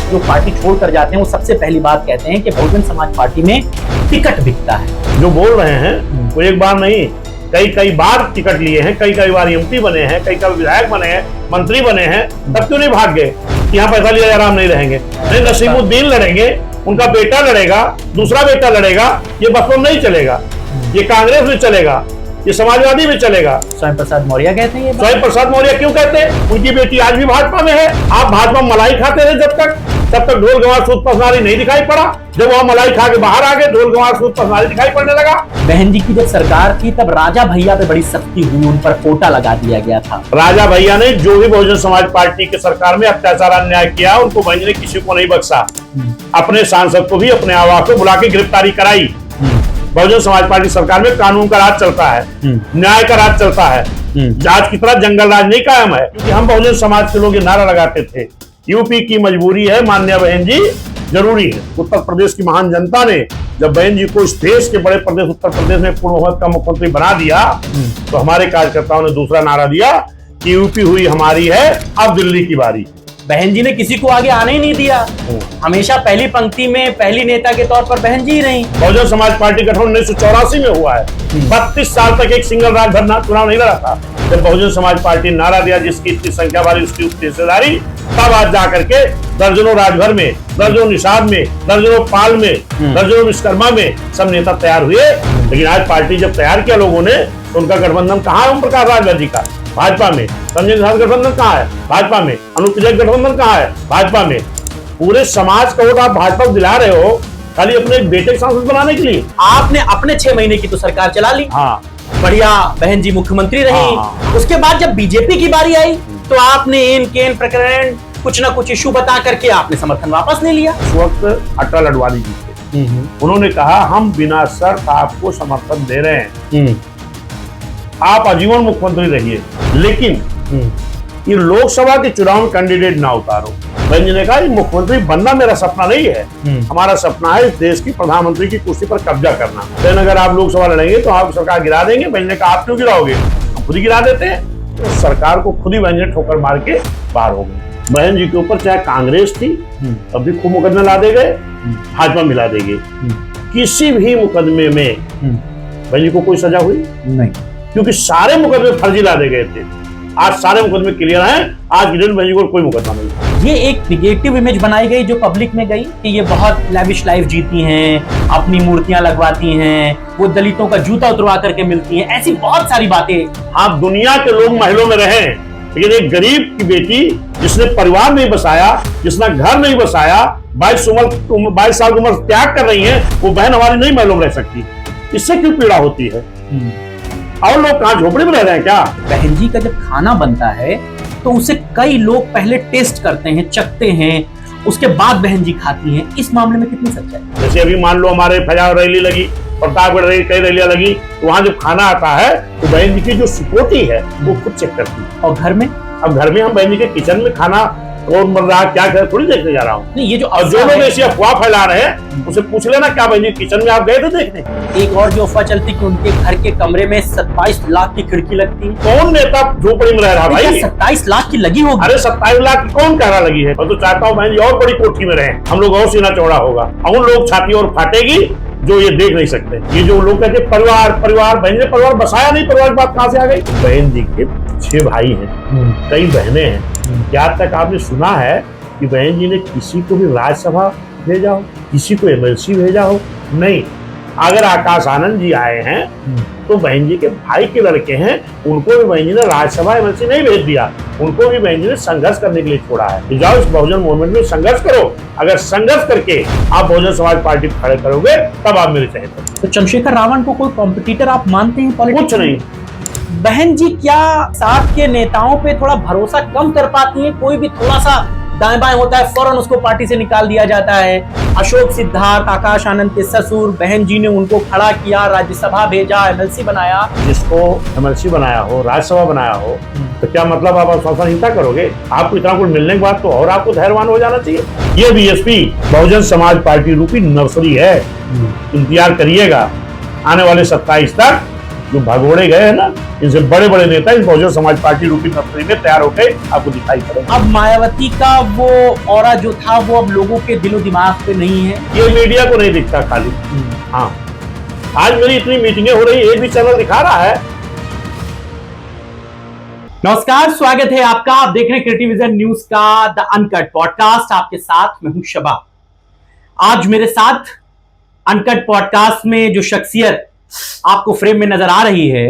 जो पार्टी छोड़कर जाते हैं वो सबसे पहली बात कहते हैं कि बहुजन समाज पार्टी में टिकट बिकता है। जो बोल रहे हैं वो एक बार नहीं, कई बार टिकट लिए हैं, कई बार एमपी बने हैं, कई विधायक बने हैं, मंत्री बने हैं, तब क्यों नहीं भाग गए? यहाँ पैसा लिया आराम नहीं रहेंगे। नहीं, नसीमुद्दीन लड़ेंगे, उनका बेटा लड़ेगा, दूसरा बेटा लड़ेगा, ये बसपा नहीं चलेगा, ये कांग्रेस में चलेगा, ये समाजवादी में चलेगा। स्वयं प्रसाद मौर्य कहते हैं। स्वयं प्रसाद मौर्य क्यों कहते हैं? उनकी बेटी आज भी भाजपा में है। आप भाजपा में मलाई खाते थे तब तक ढोल गवार सूत पसनारी नहीं दिखाई पड़ा। जब वह मलाई खा के बाहर आ गए, ढोल गवार सूत पसनारी दिखाई पड़ने लगा। बहन जी की जब सरकार थी तब राजा भैया पे बड़ी सख्ती हुई, उन पर कोटा लगा दिया गया था। राजा भैया ने जो भी बहुजन समाज पार्टी के सरकार में अत्याचार अन्याय किया, उनको बहन जी ने किसी को नहीं बख्शा। अपने सांसद को भी अपने आवास को बुला के गिरफ्तारी कराई। बहुजन समाज पार्टी सरकार में कानून का राज चलता है, न्याय का राज चलता है, आज की तरह जंगल राज नहीं कायम है। क्योंकि हम बहुजन समाज के लोग ये नारा लगाते थे, यूपी की मजबूरी है, माननीय बहन जी जरूरी है। उत्तर प्रदेश की महान जनता ने जब बहन जी को इस देश के बड़े प्रदेश उत्तर प्रदेश में पूर्ण का मुख्यमंत्री बना दिया, तो हमारे कार्यकर्ताओं ने दूसरा नारा दिया कि यूपी हुई हमारी है, अब दिल्ली की बारी। बहन जी ने किसी को आगे आने ही नहीं दिया, हमेशा पहली पंक्ति में पहली नेता के तौर पर बहन जी रही। बहुजन समाज पार्टी गठन 1984 में हुआ है। 32 साल तक एक सिंगल राजभर चुनाव नहीं लड़ा था। जब बहुजन समाज पार्टी नारा दिया जिसकी इतनी संख्या वाली उसकी उतनी हिस्सेदारी, तब आज जाकर के दर्जनों राजभर में, दर्जनों निषाद में, दर्जनों पाल में, दर्जनों विश्वकर्मा में सब नेता तैयार हुए। लेकिन आज पार्टी जब तैयार किया लोगों ने, तो उनका गठबंधन कहाँ है? ओम प्रकाश राजभर जी का भाजपा में, संजय निषाद गठबंधन कहाँ है? भाजपा में। अनुप तिलक गठबंधन कहाँ है? भाजपा में। पूरे समाज का वोट आप भाजपा को दिला रहे हो खाली अपने बेटे के सांसद बनाने के लिए। आपने अपने 6 महीने की तो सरकार चला ली, हाँ, बढ़िया, बहन जी मुख्यमंत्री रही। हाँ। उसके बाद जब बीजेपी की बारी आई तो आपने इन केन प्रकरण कुछ ना कुछ इशू बता करके आपने समर्थन वापस ले लिया। उस वक्त अटल अडवाणी जी थे, उन्होंने कहा हम बिना शर्त आपको समर्थन दे रहे हैं, आप आजीवन मुख्यमंत्री रहिए, लेकिन ये लोकसभा के चुनाव में कैंडिडेट ना उतारो। बहन जी ने कहा मुख्यमंत्री बनना मेरा सपना नहीं है, हमारा सपना है इस देश की प्रधानमंत्री की कुर्सी पर कब्जा करना। लेकिन अगर आप लोकसभा लड़ेंगे तो आप सरकार गिरा देंगे। बहन जी ने कहा आप क्यों गिराओगे, हम खुद ही गिरा देते हैं। तो सरकार को खुद ही बहन जी ने ठोकर मार के बाहर हो गई। बहन जी के ऊपर चाहे कांग्रेस थी तब भी खूब मुकदमे ला दे गए, भाजपा मिला दे गए। किसी भी मुकदमे में बहन जी को कोई सजा हुई नहीं, क्योंकि सारे मुकदमे फर्जी ला दे गए थे। आज सारे मुकदमे क्लियर हैं, आज किरण बहन जी को कोई मुकदमा नहीं। ये एक निगेटिव इमेज बनाई गई जो पब्लिक में गई कि ये बहुत लैविश लाइफ जीती हैं, अपनी मूर्तियां लगवाती हैं, वो दलितों का जूता उतरवा करके मिलती हैं, ऐसी बहुत सारी बातें। आप दुनिया के लोग महलों में रहे, लेकिन एक गरीब की बेटी जिसने परिवार नहीं बसाया, जिसने घर नहीं बसाया, 22 साल की उम्र त्याग कर रही है, वो बहन हमारी नहीं महलों में रह सकती। इससे क्यों पीड़ा होती है? और लोग कहाँ झोपड़ी में रह रहे हैं क्या? बहन जी का जब खाना बनता है तो उसे कई लोग पहले टेस्ट करते हैं, चखते हैं, उसके बाद बहन जी खाती हैं। इस मामले में कितनी सच्चाई? जैसे अभी मान लो हमारे फजा रैली लगी, प्रतापगढ़ कई रैलियां लगी, तो वहां जब खाना आता है तो बहन जी की जो सिक्योरिटी है वो खुद चेक करती है। और घर में? अब घर में हम बहन जी के किचन में खाना कौन बन रहा है क्या कर थोड़ी देखने जा रहा हूँ। नहीं, ये जो लोग ऐसी अफवाह फैला रहे हैं उसे पूछ लेना क्या बहन जी किचन में आप गए थे देखने? एक और जो अफवाह चलती कि उनके घर के कमरे में 27 लाख की खिड़की लगती है। कौन नेता झोपड़ी में रह रहा भाई? 27 लाख की लगी होगी? अरे 27 लाख की कौन कह रहा लगी है? मैं तो चाहता हूँ बहन जी और बड़ी कोठी में रहे, हम लोग और सीना चौड़ा होगा, उन लोग छाती और फाटेगी जो ये देख नहीं सकते। ये जो लोग कहते परिवार परिवार, बहन जी ने परिवार बसाया नहीं, परिवार की बात कहाँ से आ गई? बहन जी के 6 भाई हैं, कई बहनें हैं। क्या तक आपने सुना है कि बहन जी ने किसी को भी राज्यसभा भेजा हो, किसी को एमएलसी भेजा हो? नहीं। अगर आकाश आनंद जी आए हैं तो बहन जी के भाई के लड़के हैं, उनको भी बहन जी ने राज्यसभा एमएलसी नहीं भेज दिया, उनको भी बहन जी ने संघर्ष करने के लिए छोड़ा है। जाओ इस बहुजन मूवमेंट में संघर्ष करो, अगर संघर्ष करके आप बहुजन समाज पार्टी खड़े करोगे तब आप मेरे चाहते। तो चंद्रशेखर रावण को कोई कॉम्पिटिटर आप मानते हैं? कुछ नहीं। बहन जी क्या साथ के नेताओं पे थोड़ा भरोसा कम कर पाती हैं? कोई भी थोड़ा सा दाएं बाएं होता है फौरन उसको पार्टी से निकाल दिया जाता है। अशोक सिद्धार्थ, आकाश आनंद के ससुर, बहन जी ने उनको खड़ा किया, राज्यसभा भेजा, एमएलसी बनाया। जिसको एमएलसी बनाया हो, राज्यसभा बनाया हो, तो क्या मतलब आप आश्वासनहीनता करोगे? आपको इतना कुछ मिलने के बाद तो और आपको धैर्यवान हो जाना चाहिए। ये बीएसपी बहुजन समाज पार्टी रूपी नर्सरी है, इंतजार करिएगा आने वाले 27 तक जो भगोड़े गए हैं ना, इनसे बड़े बड़े नेता इस बहुजन समाज पार्टी रूपी नर्सरी में तैयार होकर आपको दिखाई पड़ेगा। अब मायावती का वो ऑरा जो था वो अब लोगों के दिलो दिमाग पे नहीं है। ये मीडिया को नहीं दिखता खाली। हाँ, आज मेरी इतनी मीटिंगें हो रही है, एक भी चैनल दिखा रहा है। नमस्कार, स्वागत है आपका। आप देख रहे हैं क्रिएटिव विजन न्यूज का द अनकट पॉडकास्ट। आपके साथ मैं हूं शबा। आज मेरे साथ अनकट पॉडकास्ट में जो शख्सियत आपको फ्रेम में नजर आ रही है,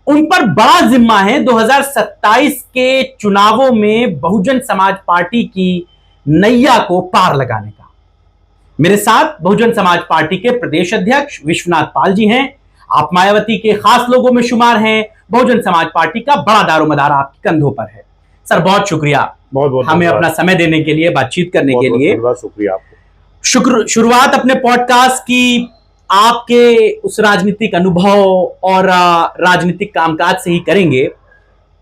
उन पर बड़ा जिम्मा है 2027 के चुनावों में बहुजन समाज पार्टी की नैया को पार लगाने का। मेरे साथ बहुजन समाज पार्टी के प्रदेश अध्यक्ष विश्वनाथ पाल जी हैं। आप मायावती के खास लोगों में शुमार हैं। बहुजन समाज पार्टी का बड़ा दारोमदार आपके कंधों पर है। सर, बहुत शुक्रिया बहुत बहुत हमें अपना समय देने के लिए, बातचीत करने के लिए। बहुत शुक्रिया आपको। शुरुआत अपने पॉडकास्ट की आपके उस राजनीतिक अनुभव और राजनीतिक कामकाज से ही करेंगे।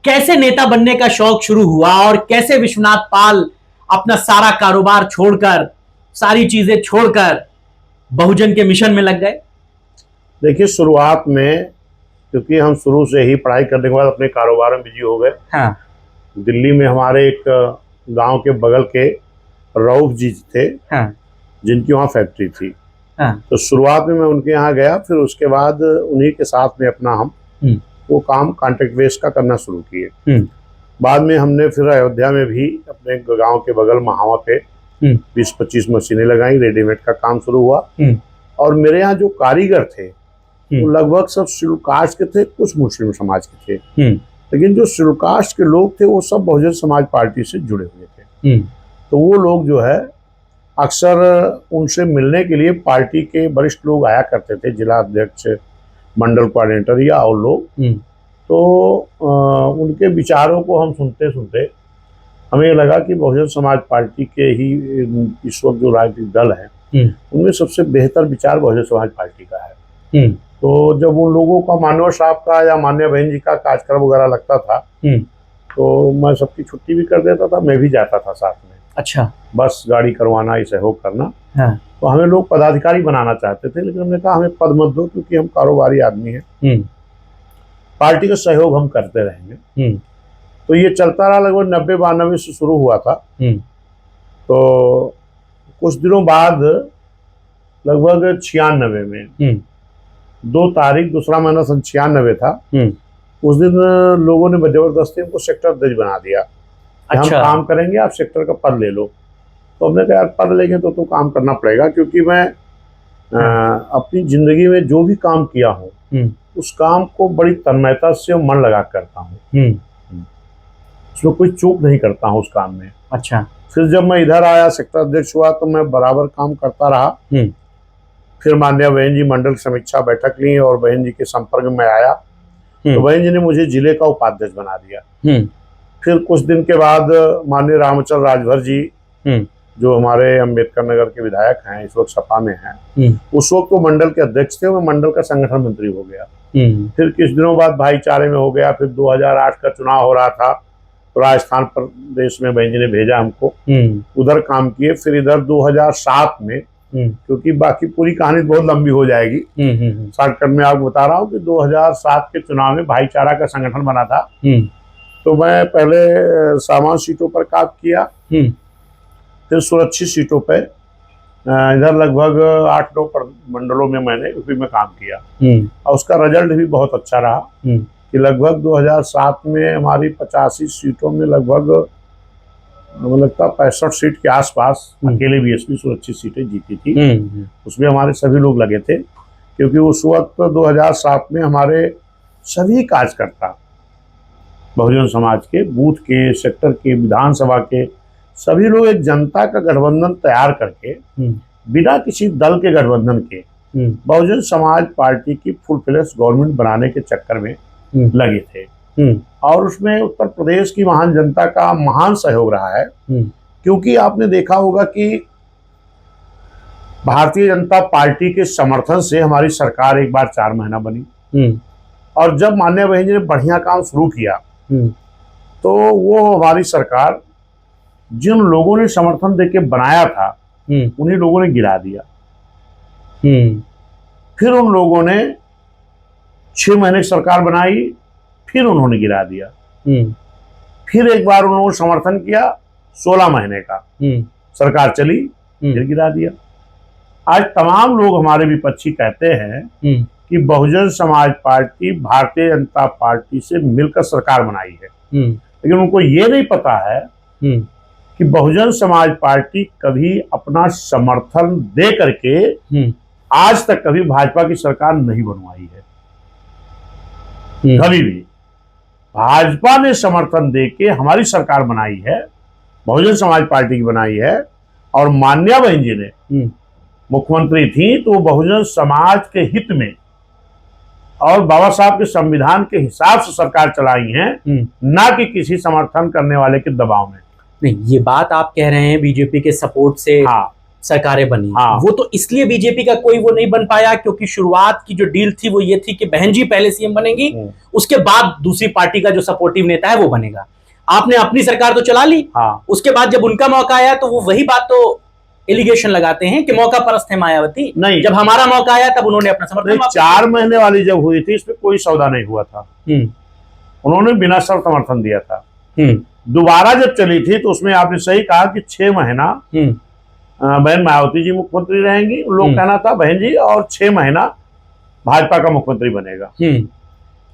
कैसे नेता बनने का शौक शुरू हुआ और कैसे विश्वनाथ पाल अपना सारा कारोबार छोड़कर, सारी चीजें छोड़कर बहुजन के मिशन में लग गए? देखिए, शुरुआत में क्योंकि हम शुरू से ही पढ़ाई करने के बाद अपने कारोबार में बिजी हो गए। हाँ। दिल्ली में हमारे एक गांव के बगल के रऊफ जी थे। हाँ। जिनकी वहाँ फैक्ट्री थी। हाँ। तो शुरुआत में मैं उनके यहाँ गया, फिर उसके बाद उन्हीं के साथ में अपना हम वो काम कॉन्ट्रैक्ट बेस का करना शुरू किए। बाद में हमने फिर अयोध्या में भी अपने गांव के बगल महावा पे 20-25 मशीनें लगाई, रेडीमेड का काम शुरू हुआ। और मेरे यहाँ जो कारीगर थे वो लगभग सब शेड्यूल कास्ट के थे, कुछ मुस्लिम समाज के थे। लेकिन जो शेड्यूल कास्ट के लोग थे वो सब बहुजन समाज पार्टी से जुड़े हुए थे। तो वो लोग जो है अक्सर उनसे मिलने के लिए पार्टी के वरिष्ठ लोग आया करते थे, जिला अध्यक्ष, मंडल कोऑर्डिनेटर या और लोग। तो उनके विचारों को हम सुनते सुनते हमें लगा कि बहुजन समाज पार्टी के ही इस वक्त जो राजनीतिक दल है उनमें सबसे बेहतर विचार बहुजन समाज पार्टी का है। तो जब उन लोगों का मानव साहब का या मान्य बहन जी का कार्यक्रम वगैरह लगता था तो मैं सबकी छुट्टी भी कर देता था, मैं भी जाता था साथ में। अच्छा। बस गाड़ी करवाना, ये सहयोग करना। हाँ। तो हमें लोग पदाधिकारी बनाना चाहते थे, लेकिन हमने कहा हमें पद मत दो, क्योंकि हम कारोबारी आदमी हैं। पार्टी का सहयोग हम करते रहेंगे। तो ये चलता रहा, लगभग 90-92 से शुरू हुआ था। तो कुछ दिनों बाद लगभग 96 में 2 तारीख दूसरा महीना 96 था। उस दिन लोगों ने जबरदस्ती हमको सेक्टर अध्यक्ष बना दिया। अच्छा। हम काम करेंगे, आप सेक्टर का पद ले लो। तो हमने कहा यार, पद लेंगे तो काम करना पड़ेगा, क्योंकि मैं अपनी जिंदगी में जो भी काम किया हूँ उस काम को बड़ी तन्मयता से और मन लगा करता हूँ। उसमें कोई चूक नहीं करता हूँ उस काम में। अच्छा। फिर जब मैं इधर आया, सेक्टर अध्यक्ष हुआ, तो मैं बराबर काम करता रहा। फिर माननीय बहन जी मंडल समीक्षा बैठक ली और बहन जी के संपर्क में आया, तो बहन जी ने मुझे जिले का उपाध्यक्ष बना दिया। फिर कुछ दिन के बाद माननीय रामचंद्र राजभर जी, जो हमारे अम्बेडकर नगर के विधायक हैं, इस वक्त सपा में हैं, उस वक्त वो मंडल के अध्यक्ष थे, मैं मंडल का संगठन मंत्री हो गया। फिर कुछ दिनों बाद भाईचारे में हो गया। फिर 2008 का चुनाव हो रहा था, तो राजस्थान प्रदेश में बहन जी ने भेजा हमको, उधर काम किए। फिर इधर 2007 में, क्योंकि बाकी पूरी कहानी बहुत लंबी हो जाएगी, शॉर्टकट में आपको बता रहा हूँ कि 2007 के चुनाव में भाईचारा का संगठन बना था। तो मैं पहले सामान्य सीटों पर काम किया, फिर सुरक्षित सीटों पे इधर लगभग 8-9 मंडलों में मैंने यूपी में काम किया। और उसका रिजल्ट भी बहुत अच्छा रहा कि लगभग 2007 में हमारी 85 सीटों में लगभग मुझे लगता 65 सीट के आसपास अकेले बीएसपी सुरक्षित सीटें जीती थी। उसमें हमारे सभी लोग लगे थे, क्योंकि उस वक्त 2007 में हमारे सभी कार्यकर्ता बहुजन समाज के, बूथ के, सेक्टर के, विधानसभा के सभी लोग एक जनता का गठबंधन तैयार करके बिना किसी दल के गठबंधन के बहुजन समाज पार्टी की फुल फ्लेश गवर्नमेंट बनाने के चक्कर में लगे थे। और उसमें उत्तर प्रदेश की महान जनता का महान सहयोग रहा है, क्योंकि आपने देखा होगा कि भारतीय जनता पार्टी के समर्थन से हमारी सरकार एक बार 4 महीना बनी। और जब माननीय बहन जी ने बढ़िया काम शुरू किया तो वो हमारी सरकार जिन लोगों ने समर्थन देके बनाया था उन्हीं लोगों ने गिरा दिया। फिर उन लोगों ने 6 महीने की सरकार बनाई, फिर उन्होंने गिरा दिया। फिर एक बार उन्होंने समर्थन किया 16 महीने का, सरकार चली, फिर गिरा दिया। आज तमाम लोग हमारे विपक्षी कहते हैं कि बहुजन समाज पार्टी भारतीय जनता पार्टी से मिलकर सरकार बनाई है, लेकिन उनको ये नहीं पता है कि बहुजन समाज पार्टी कभी अपना समर्थन दे करके आज तक कभी भाजपा की सरकार नहीं बनवाई है। कभी भी भाजपा ने समर्थन दे के हमारी सरकार बनाई है, बहुजन समाज पार्टी की बनाई है। और मान्या बहन जी ने मुख्यमंत्री थी तो बहुजन समाज के हित में और बाबा साहब के संविधान के हिसाब से सरकार चलाई है, ना कि किसी समर्थन करने वाले के दबाव में। नहीं, ये बात आप कह रहे हैं बीजेपी के सपोर्ट से सरकारें बनी। वो तो इसलिए बीजेपी का कोई वो नहीं बन पाया क्योंकि शुरुआत की जो डील थी वो ये थी कि बहन जी पहले सीएम बनेंगी, उसके बाद दूसरी पार्टी का जो सपोर्टिव नेता है वो बनेगा। आपने अपनी सरकार तो चला ली, उसके बाद जब उनका मौका आया तो वो वही बात तो एलिगेशन लगाते हैं कि मौका परस्त है मायावती। नहीं, जब हमारा मौका आया तब उन्होंने अपना समर्थन। 4 महीने वाली जब हुई थी इसमें कोई सौदा नहीं हुआ था, उन्होंने बिना शर्त समर्थन दिया था। दोबारा जब चली थी तो उसमें आपने सही कहा कि 6 महीना बहन मायावती जी मुख्यमंत्री रहेंगी, लोग कहना था बहन जी, और 6 महीना भाजपा का मुख्यमंत्री बनेगा।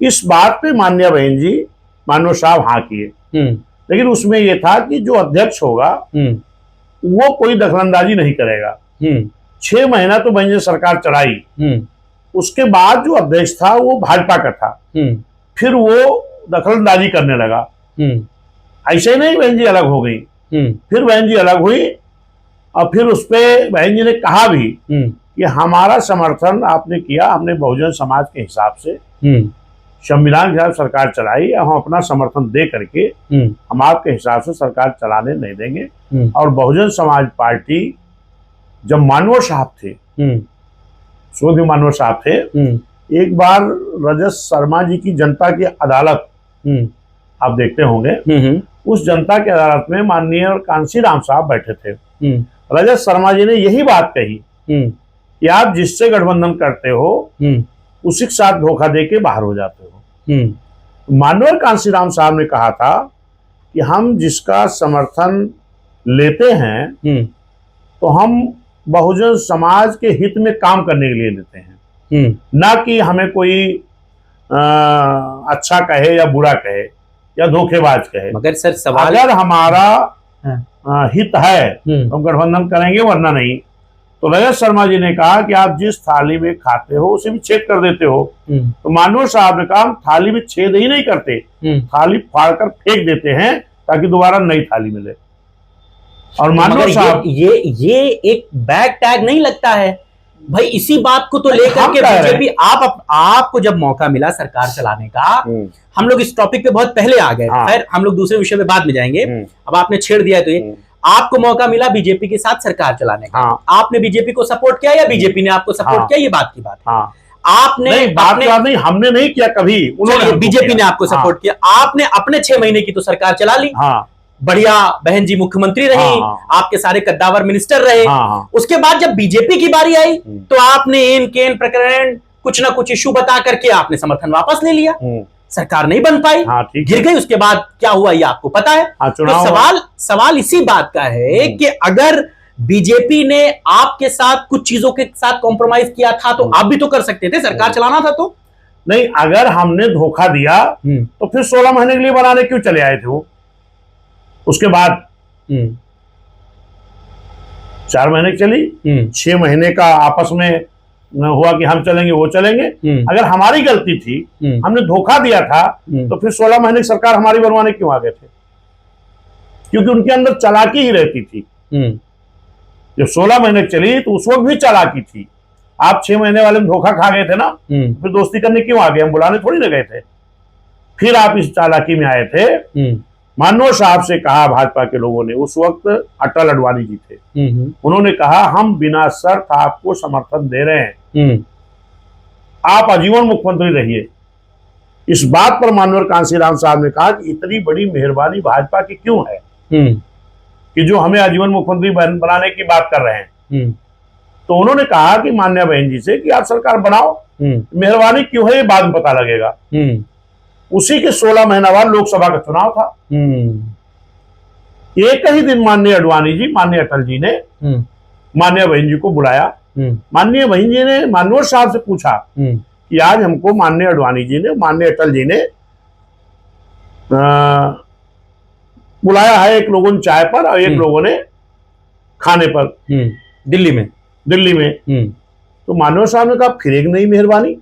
इस बात पे मान्या बहन जी मानव साहब हाँ किए, लेकिन उसमें यह था कि जो अध्यक्ष होगा वो कोई दखलंदाजी नहीं करेगा। 6 महीना तो बहन जी सरकार चलाई, उसके बाद जो अध्यक्ष था वो भाजपा का था, फिर वो दखलंदाजी करने लगा। ऐसे नहीं बहन जी अलग हो गई, फिर बहन जी अलग हुई और फिर उस पर बहन जी ने कहा भी कि हमारा समर्थन आपने किया, हमने बहुजन समाज के हिसाब से संविधान के हिसाब सरकार चलाई, हम अपना समर्थन दे करके हम आपके हिसाब से सरकार चलाने नहीं देंगे। और बहुजन समाज पार्टी जब मानव साहब थे, सोधी मानव साहब थे, एक बार रजत शर्मा जी की जनता की अदालत आप देखते होंगे, उस जनता की अदालत में माननीय कांशीराम साहब बैठे थे। रजत शर्मा जी ने यही बात कही कि आप जिससे गठबंधन करते हो उसी के साथ धोखा देके बाहर हो जाते हो। माननीय कांशीराम साहब ने कहा था कि हम जिसका समर्थन लेते हैं तो हम बहुजन समाज के हित में काम करने के लिए लेते हैं, ना कि हमें कोई अच्छा कहे या बुरा कहे या धोखेबाज कहे। मगर सर सवाल, अगर हमारा हित है तो हम गठबंधन करेंगे, वरना नहीं। तो रजत शर्मा जी ने कहा कि आप जिस थाली में खाते हो उसे भी छेद कर देते हो। तो मानव साहब ने कहा हम थाली में छेद ही नहीं करते, थाली फाड़कर फेंक देते हैं ताकि दोबारा नई थाली मिले। और मानव साहब ये एक बैक टैग नहीं लगता है भाई? इसी बात को तो लेकर के बीजेपी आपको जब मौका मिला सरकार चलाने का, हम लोग इस टॉपिक पे बहुत पहले आ गए, खैर हम लोग दूसरे विषय पे बाद में जाएंगे, अब आपने छेड़ दिया है तो ये आपको मौका मिला बीजेपी के साथ सरकार चलाने का, आपने बीजेपी को सपोर्ट किया या बीजेपी ने आपको सपोर्ट किया? ये बात की बात है। आपने नहीं, हमने नहीं किया कभी, उन्होंने, बीजेपी ने आपको सपोर्ट किया। आपने अपने 6 महीने की तो सरकार चला ली, बढ़िया बहन जी मुख्यमंत्री रही, आपके सारे कद्दावर मिनिस्टर रहे। उसके बाद जब बीजेपी की बारी आई तो आपने इन केन प्रकरण कुछ ना कुछ इश्यू बता करके आपने समर्थन वापस ले लिया, सरकार नहीं बन पाई, गिर गई। उसके बाद क्या हुआ ये आपको पता है। तो सवाल इसी बात का है कि अगर बीजेपी ने आपके साथ कुछ चीजों के साथ कॉम्प्रोमाइज किया था तो आप भी तो कर सकते थे, सरकार चलाना था। तो नहीं, अगर हमने धोखा दिया तो फिर 16 महीने के लिए बनाने क्यों चले आए थे वो? उसके बाद 4 महीने चली, 6 महीने का आपस में हुआ कि हम चलेंगे वो चलेंगे। अगर हमारी गलती थी, हमने धोखा दिया था, तो फिर 16 महीने की सरकार हमारी बनवाने क्यों आ गए थे? क्योंकि उनके अंदर चालाकी ही रहती थी। जब 16 महीने चली तो उस वक्त भी चालाकी थी। आप 6 महीने वाले में धोखा खा गए थे ना, फिर दोस्ती करने क्यों आ गए? हम बुलाने थोड़ी ना गए थे। फिर आप इस चालाकी में आए थे। मानव साहब से कहा भाजपा के लोगों ने, उस वक्त अटल अडवाणी जी थे, उन्होंने कहा हम बिना शर्त आपको समर्थन दे रहे हैं, आप आजीवन मुख्यमंत्री रहिए। इस बात पर माननीय कांशीराम साहब ने कहा कि इतनी बड़ी मेहरबानी भाजपा की क्यों है कि जो हमें आजीवन मुख्यमंत्री बनाने की बात कर रहे हैं। तो उन्होंने कहा कि मान्या बहन जी से कि आप सरकार बनाओ, मेहरबानी क्यों है ये बाद में पता लगेगा। उसी के 16 महीना बाद लोकसभा का चुनाव था। एक ही दिन माननीय अडवाणी जी, माननीय अटल जी ने माननीय बहन जी को बुलाया। माननीय बहन जी ने माननीय साहब से पूछा कि आज हमको माननीय अडवाणी जी ने, माननीय अटल जी ने बुलाया है, एक लोगों ने चाय पर और एक लोगों ने खाने पर दिल्ली में। तो माननीय साहब ने कहा फिर एक नई मेहरबानी,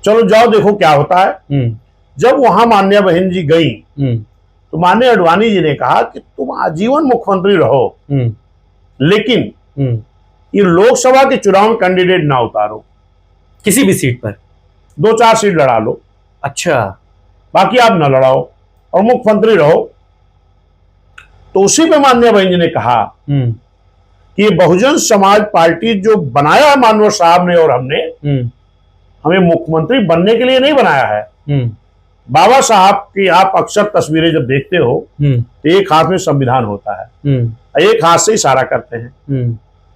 चलो जाओ देखो क्या होता है। जब वहां माननीय बहन जी गई तो माननीय अडवाणी जी ने कहा कि तुम आजीवन मुख्यमंत्री रहो, लेकिन ये लोकसभा के चुनाव में कैंडिडेट ना उतारो, किसी भी सीट पर 2-4 सीट लड़ा लो, अच्छा, बाकी आप न लड़ाओ और मुख्यमंत्री रहो। तो उसी पे माननीय बहन जी ने कहा कि ये बहुजन समाज पार्टी जो बनाया है माननीय साहब ने और हमने, हमें मुख्यमंत्री बनने के लिए नहीं बनाया है। बाबा साहब की आप अक्सर तस्वीरें जब देखते हो तो एक हाथ में संविधान होता है, एक हाथ से इशारा करते हैं।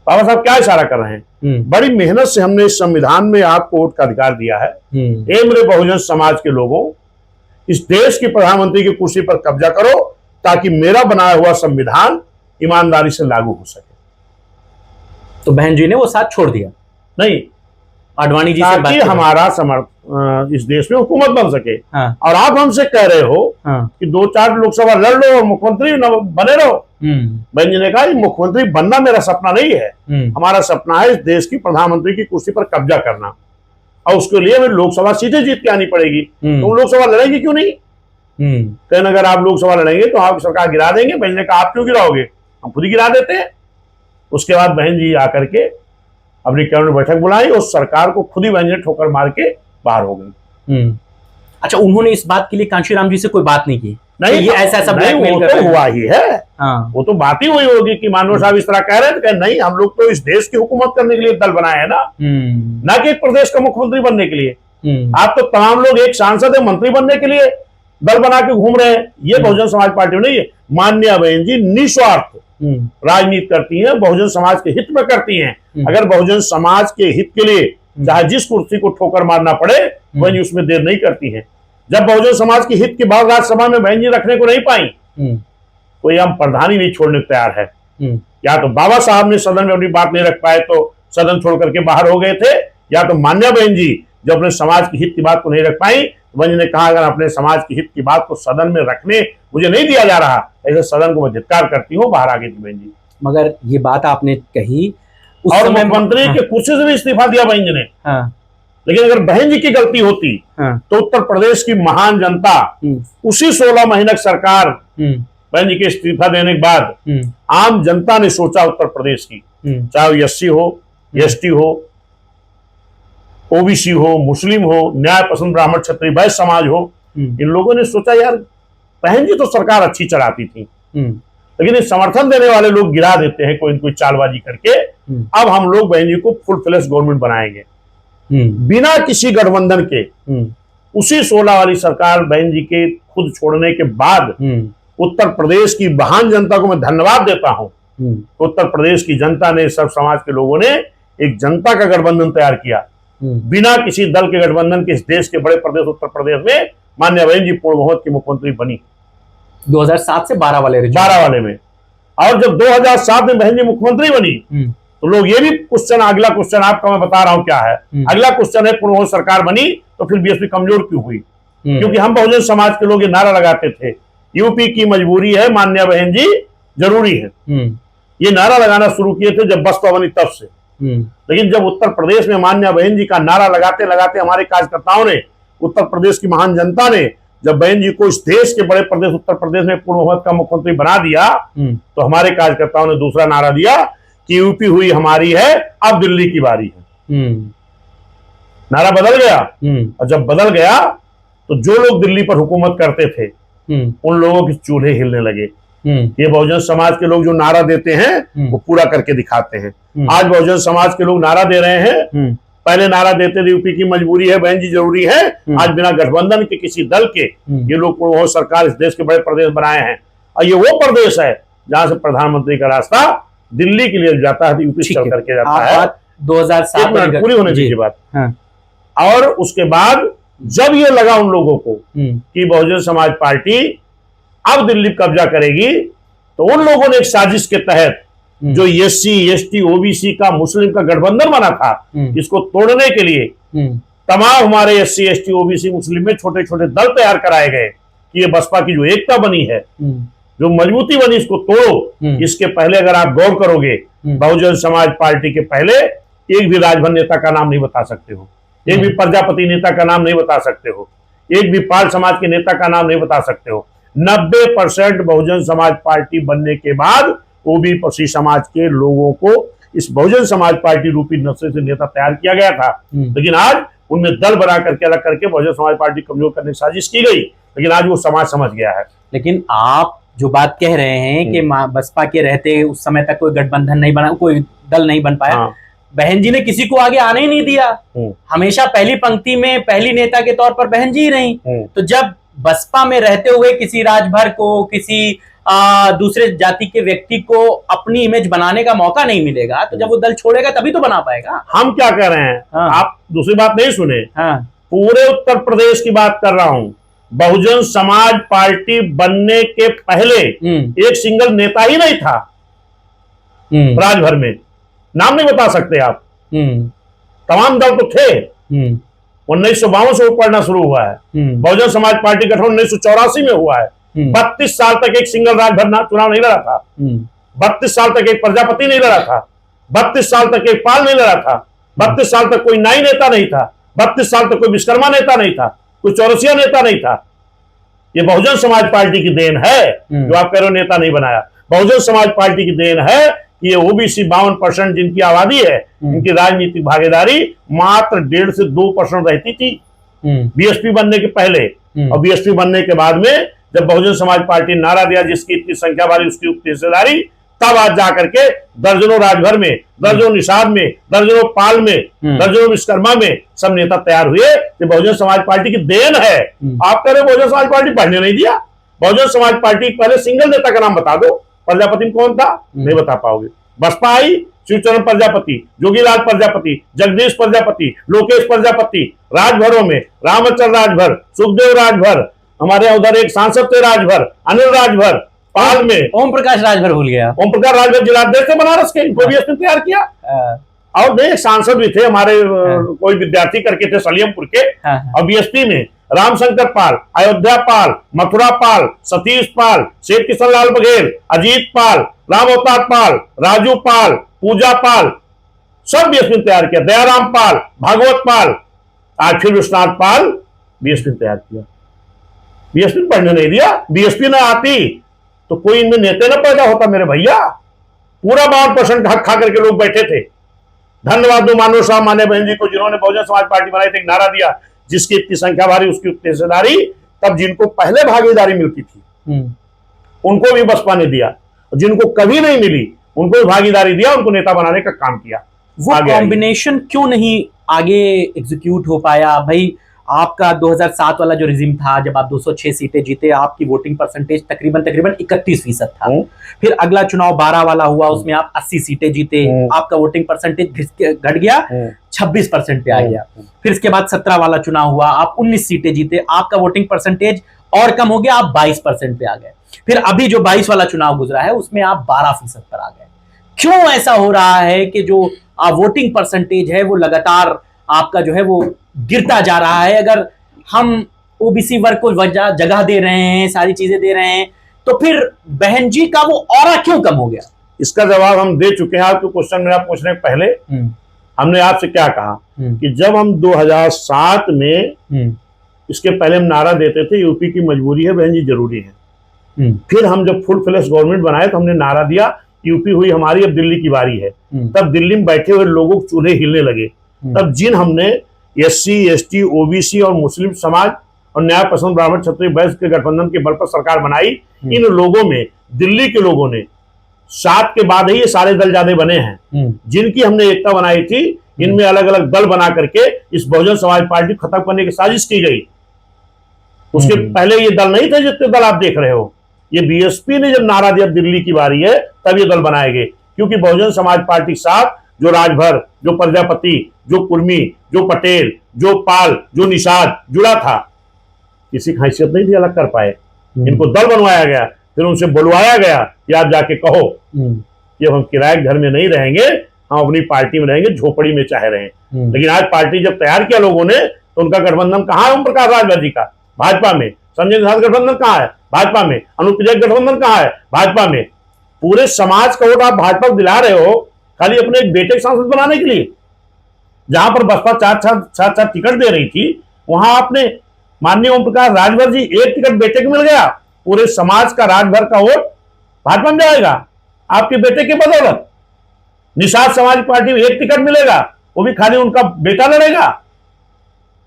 बाबा साहब क्या इशारा कर रहे हैं? बड़ी मेहनत से हमने इस संविधान में आपको वोट का अधिकार दिया है। ए मेरे बहुजन समाज के लोगों, इस देश की प्रधानमंत्री की कुर्सी पर कब्जा करो ताकि मेरा बनाया हुआ संविधान ईमानदारी से लागू हो सके। तो बहन जी ने वो साथ छोड़ दिया, नहीं, आडवाणी जी से बात ताकि हमारा इस देश में हुकूमत बन सके। और आप हमसे कह रहे हो कि 2-4 लोकसभा लड़ लो और मुख्यमंत्री बने रहो। बहन जी ने कहा मुख्यमंत्री बनना मेरा सपना नहीं है, हमारा सपना है इस देश की प्रधानमंत्री की कुर्सी पर कब्जा करना, और उसके लिए हमें लोकसभा सीटें जीत के आनी पड़ेगी। तुम लोकसभा लड़ेंगे क्यों नहीं? कहने अगर आप लोकसभा लड़ेंगे तो आप सरकार गिरा देंगे। बहन ने कहा आप क्यों गिराओगे, हम खुद ही गिरा देते हैं। उसके बाद बहन जी आकर के अपनी कैबिनेट बैठक बुलाई और सरकार को खुद ही बहन जी ने ठोकर मार के बाहर हो गई। अच्छा, उन्होंने इस बात के लिए कांशीराम जी से कोई बात नहीं की? नहीं, ये ऐसा वो तो हुआ ही है। वो तो बात ही हुई होगी कि माननीय साहब इस तरह कह रहे हैं, नहीं हम लोग तो इस देश की हुकूमत करने के लिए दल बनाए हैं ना कि एक प्रदेश का मुख्यमंत्री बनने के लिए। आप तो तमाम लोग एक सांसद है मंत्री बनने के लिए दल बना के घूम रहे हैं। ये बहुजन समाज पार्टी नहीं है। माननीय बहन जी निस्वार्थ राजनीति करती हैं, बहुजन समाज के हित में करती हैं। अगर बहुजन समाज के हित के लिए चाहे जिस कुर्सी को ठोकर मारना पड़े, बहन जी उसमें देर नहीं करती हैं। जब बहुजन समाज के हित की बात राज्यसभा में बहन जी रखने को नहीं पाई, कोई हम प्रधान ही नहीं छोड़ने को तैयार है। या तो बाबा साहब ने सदन में अपनी बात नहीं रख पाए तो सदन छोड़ करके बाहर हो गए थे, या तो मान्या बहन जी जब अपने समाज की हित की बात को नहीं रख पाई, बहन जी ने कहा अगर अपने समाज की हित की बात को सदन में रखने मुझे नहीं दिया जा रहा, ऐसे सदन को मैं धिक्कार करती हूँ, बाहर आ गई थी बहन जी। मगर ये बात आपने कही और मुख्यमंत्री के कुर्सी से भी इस्तीफा दिया बहन जी ने। लेकिन अगर बहन जी की गलती होती तो उत्तर प्रदेश की महान जनता उसी 16 महीने सरकार बहन जी के इस्तीफा देने के बाद आम जनता ने सोचा उत्तर प्रदेश की, चाहे वो एससी हो, एसटी हो, ओबीसी हो, मुस्लिम हो, न्याय पसंद ब्राह्मण क्षत्रिय वैश्य समाज हो, इन लोगों ने सोचा यार बहन जी तो सरकार अच्छी चलाती थी, लेकिन इस समर्थन देने वाले लोग गिरा देते हैं कोई न कोई चालबाजी करके। अब हम लोग बहन जी को फुल फ्लैश गवर्नमेंट बनाएंगे बिना किसी गठबंधन के। उसी 16 वाली सरकार बहन जी के खुद छोड़ने के बाद उत्तर प्रदेश की महान जनता को मैं धन्यवाद देता हूं। उत्तर प्रदेश की जनता ने, सब समाज के लोगों ने एक जनता का गठबंधन तैयार किया बिना किसी दल के गठबंधन के। इस देश के बड़े प्रदेश उत्तर प्रदेश में माननीय बहन जी पूर्ण बहुमत की मुख्यमंत्री बनी 2007 से 12 वाले में। और जब 2007 में बहन जी मुख्यमंत्री बनी तो लोग ये भी क्वेश्चन, अगला क्वेश्चन आपका मैं बता रहा हूं क्या है। अगला क्वेश्चन है पूर्ण बहुमत सरकार बनी तो फिर बीएसपी कमजोर क्यों हुई? क्योंकि हम बहुजन समाज के लोग ये नारा लगाते थे यूपी की मजबूरी है मान्या बहन जी जरूरी है। ये नारा लगाना शुरू किए थे जब बसपा बनी तब से। लेकिन जब उत्तर प्रदेश में मान्या बहन जी का नारा लगाते लगाते हमारे कार्यकर्ताओं ने, उत्तर प्रदेश की महान जनता ने जब बहन जी को इस देश के बड़े प्रदेश उत्तर प्रदेश में पूर्ण बहुमत का मुख्यमंत्री बना दिया तो हमारे कार्यकर्ताओं ने दूसरा नारा दिया कि यूपी हुई हमारी है, अब दिल्ली की बारी है। नारा बदल गया। और जब बदल गया तो जो लोग दिल्ली पर हुकूमत करते थे उन लोगों के चूल्हे हिलने लगे। ये बहुजन समाज के लोग जो नारा देते हैं वो पूरा करके दिखाते हैं। आज बहुजन समाज के लोग नारा दे रहे हैं, पहले नारा देते थे यूपी की मजबूरी है बहन जी जरूरी है। आज बिना गठबंधन के किसी दल के ये लोग वो सरकार इस देश के बड़े प्रदेश बनाए हैं। और ये वो प्रदेश है जहां से प्रधानमंत्री का रास्ता दिल्ली के लिए जाता है, यूपी चल करके जाता है। 2007 पूरी होने दीजिए बात। हाँ। और उसके बाद जब ये लगा उन लोगों को कि बहुजन समाज पार्टी अब दिल्ली कब्जा करेगी, तो उन लोगों ने एक साजिश के तहत जो एससी एसटी ओबीसी का मुस्लिम का गठबंधन बना था, इसको तोड़ने के लिए तमाम हमारे एससी एसटी ओबीसी मुस्लिम में छोटे छोटे दल तैयार कराए गए कि ये बसपा की जो एकता बनी है, जो मजबूती बनी, इसको तोड़ो। इसके पहले अगर आप गौर करोगे, बहुजन समाज पार्टी के पहले एक भी राजभर नेता का नाम नहीं बता सकते हो, एक भी प्रजापति नेता का नाम नहीं बता सकते हो, एक भी पाल समाज के नेता का नाम नहीं बता सकते हो। 90% बहुजन समाज पार्टी बनने के बाद ओबीसी समाज के लोगों को इस बहुजन समाज पार्टी रूपी नस्ल से नेता तैयार किया गया था। लेकिन आज उनमें दल बना करके अलग करके बहुजन समाज पार्टी कमजोर करने की साजिश की गई, लेकिन आज वो समाज समझ गया है। लेकिन आप जो बात कह रहे हैं कि बसपा के रहते उस समय तक कोई गठबंधन नहीं बना, कोई दल नहीं बन पाया। हाँ। बहन जी ने किसी को आगे आने ही नहीं दिया, हमेशा पहली पंक्ति में पहली नेता के तौर पर बहन जी ही रही। तो जब बसपा में रहते हुए किसी राजभर को, किसी दूसरे जाति के व्यक्ति को अपनी इमेज बनाने का मौका नहीं मिलेगा, तो जब वो दल छोड़ेगा तभी तो बना पाएगा। हम क्या कह रहे हैं, हाँ। आप दूसरी बात नहीं सुने। हाँ। पूरे उत्तर प्रदेश की बात कर रहा हूं। बहुजन समाज पार्टी बनने के पहले एक सिंगल नेता ही नहीं था राजभर में, नाम नहीं बता सकते आप। तमाम दल तो थे। 1952 से पढ़ना शुरू हुआ है। बहुजन समाज पार्टी गठन 1984 में हुआ है। 32 साल तक एक सिंगल राजभर चुनाव नहीं लड़ा था। 32 साल तक एक प्रजापति नहीं लड़ा था। 32 साल तक एक पाल नहीं लड़ा था। 32 साल तक कोई नाई नेता नहीं था। 32 साल तक कोई विश्वकर्मा नेता नहीं था, कोई चौरसिया नेता नहीं था। ये बहुजन समाज पार्टी की देन है। जो आप कह रहे हो नेता नहीं बनाया, बहुजन समाज पार्टी की देन है। ये ओबीसी 52% जिनकी आबादी है, इनकी राजनीतिक भागीदारी मात्र 1.5 से 2% रहती थी बीएसपी बनने के पहले। और बीएसपी बनने के बाद में जब बहुजन समाज पार्टी ने नारा दिया जिसकी इतनी संख्या वाली उसकी उतनी हिस्सेदारी, तब आज जाकर के दर्जनों राजभर में, दर्जनों निषाद में, दर्जनों पाल में, दर्जनों विश्वकर्मा में सब नेता तैयार हुए। ये बहुजन समाज पार्टी की देन है। आप कह रहे बहुजन समाज पार्टी बढ़ने नहीं दिया। बहुजन समाज पार्टी पहले सिंगल नेता का नाम बता दो, प्रजापति में कौन था, नहीं बता पाओगे। बसपा आई, शिवचरण प्रजापति, जोगीलाल प्रजापति, जगदीश प्रजापति, लोकेश प्रजापति, राजभरों में रामचंद्र राजभर, सुखदेव राजभर, हमारे उधर एक सांसद थे राजभर, अनिल राजभर, पाल में ओम प्रकाश राजभर भूल गया, ओम प्रकाश राजभर जिलाध्यक्ष थे बनारस के, इनको भी इसने तैयार किया। और नहीं, सांसद भी थे हमारे, कोई विद्यार्थी करके थे सलियमपुर के। और बीएसपी में रामशंकर पाल, अयोध्या पाल, मथुरा पाल, सतीश पाल, शेख किशन लाल बघेल, अजीत पाल, राम अवतार पाल, राजू पाल, पूजा पाल, सब बीएसपी ने तैयार किया। दयाराम पाल, भागवत पाल, आज फिर विश्वनाथ पाल, बीएसपी ने तैयार किया। बीएसपी ने पढ़ने नहीं दिया। बीएसपी न आती तो कोई इनमें नेता न पैदा होता मेरे भैया। पूरा 52% हक खा करके लोग बैठे थे। धन्यवाद दो मानो साहब, माने बहन जी को, जिन्होंने बहुजन समाज पार्टी बनाई थी, नारा दिया जिसकी इतनी संख्या भारी उसकी उतनी हिस्सेदारी। तब जिनको पहले भागीदारी मिलती थी उनको भी बसपा ने दिया, जिनको कभी नहीं मिली उनको भी भागीदारी दिया, उनको नेता बनाने का काम किया। वो कॉम्बिनेशन क्यों नहीं आगे एग्जीक्यूट हो पाया भाई? आपका 2007 वाला जो रिजिम था, जब आप 206 सीटें जीते, आपकी वोटिंग परसेंटेज तकरीबन 31% था। फिर अगला चुनाव 12 वाला हुआ, उसमें आप 80 सीटें जीते, आपका वोटिंग परसेंटेज घट गया, 26% पे आ गया। फिर इसके बाद 17 वाला चुनाव हुआ, आप 19 सीटें जीते, आपका वोटिंग परसेंटेज और कम हो गया, आप 22% पे आ गए। फिर अभी जो 22 वाला चुनाव गुजरा है उसमें आप 12% पर आ गए। क्यों ऐसा हो रहा है कि जो वोटिंग परसेंटेज है वो लगातार आपका जो है वो गिरता जा रहा है? अगर हम ओबीसी वर्ग को जगह दे रहे हैं, सारी चीजें दे रहे हैं, तो फिर बहन जी का वो ऑरा क्यों कम हो गया? इसका जवाब हम दे चुके हैं। आपके क्वेश्चन मेरा पूछने के पहले हमने आपसे क्या कहा कि जब हम 2007 में, इसके पहले हम नारा देते थे यूपी की मजबूरी है, बहन जी जरूरी है। फिर हम जब फुल फ्लैश गवर्नमेंट बनाए तो हमने नारा दिया यूपी हुई हमारी, अब दिल्ली की बारी है। तब दिल्ली में बैठे हुए लोगों के चूल्हे हिलने लगे। तब जिन हमने एससी एसटी ओबीसी और मुस्लिम समाज और न्याय पसंद ब्राह्मण क्षत्रिय वैश्य के गठबंधन के बल पर सरकार बनाई, इन लोगों में, दिल्ली के लोगों ने 7 के बाद ही ये सारे दल ज्यादा बने हैं। जिनकी हमने एकता बनाई थी, इनमें अलग अलग दल बना करके इस बहुजन समाज पार्टी खत्म करने की साजिश की गई। उसके पहले ये दल नहीं थे जितने दल आप देख रहे हो। ये बीएसपी ने जब नारा दिया दिल्ली की बारी है, तब ये दल बनाए गए, क्योंकि बहुजन समाज पार्टी के साथ जो राजभर, जो प्रजापति, जो कुर्मी, जो पटेल, जो पाल, जो निषाद जुड़ा था, किसी की हैसियत नहीं थी अलग कर पाए। इनको दल बनवाया गया, फिर उनसे बुलवाया गया कि आप जाके कहो कि अब हम किराए घर में नहीं रहेंगे, हम अपनी पार्टी में रहेंगे, झोपड़ी में चाहे रहें। लेकिन आज पार्टी जब तैयार किया लोगों ने, तो उनका गठबंधन कहाँ है? ओम प्रकाश राजभर जी का भाजपा में, संजय निषाद गठबंधन कहाँ है? भाजपा में। अनुप्रिया गठबंधन कहाँ है? भाजपा में। पूरे समाज का वोट आप भाजपा को दिला रहे हो खाली अपने एक बेटे के सांसद बनाने के लिए। जहां पर बसपा चार टिकट दे रही थी, वहां आपने माननीय ओम प्रकाश राजभर जी एक टिकट बेटे को मिल गया, पूरे समाज का राजभर का वोट भाजपा में जाएगा आपके बेटे के बदौलत। निषाद समाज पार्टी में एक टिकट मिलेगा, वो भी खाली उनका बेटा लड़ेगा।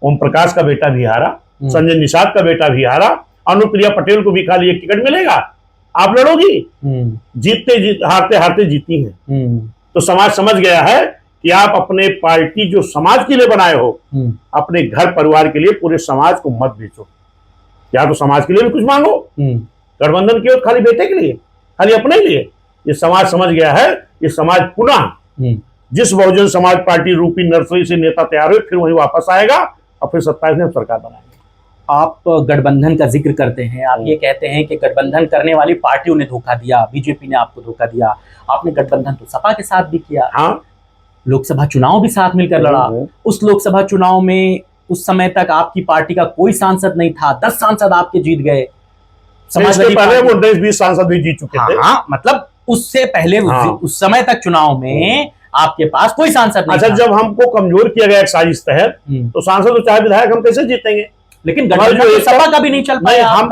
ओम प्रकाश का बेटा भी हारा, संजय निषाद का बेटा भी हारा, अनुप्रिया पटेल को भी खाली एक टिकट मिलेगा। आप लड़ोगी? हारते हारते जीती हैं। तो समाज समझ गया है कि आप अपने पार्टी जो समाज के लिए बनाए हो, अपने घर परिवार के लिए पूरे समाज को मत बेचो। या तो समाज के लिए भी कुछ मांगो, गठबंधन की खाली बेटे के लिए, खाली अपने लिए। ये समाज समझ गया है। ये समाज पुनः जिस बहुजन समाज पार्टी रूपी नर्सरी से नेता तैयार हुए, फिर वही वापस आएगा और फिर 27 में सरकार बनाएंगे। आप गठबंधन का जिक्र करते हैं, आप ये कहते हैं कि गठबंधन करने वाली पार्टियों ने धोखा दिया, बीजेपी ने आपको धोखा दिया। आपने गठबंधन तो सपा के साथ भी किया, हाँ, लोकसभा चुनाव भी साथ मिलकर लड़ा। उस लोकसभा चुनाव में उस समय तक आपकी पार्टी का कोई सांसद नहीं था, 10 सांसद आपके जीत गए। समाजवादी पहले वो 20 सांसद भी जीत चुके थे। हाँ, मतलब उससे पहले उस समय तक चुनाव में आपके पास कोई सांसद नहीं था। अच्छा, जब हमको कमजोर किया गया एक साजिश तहत, तो सांसद तो चाहे विधायक, हम कैसे जीतेंगे? लेकिन गठबंधन सपा का भी नहीं चल पाया। हम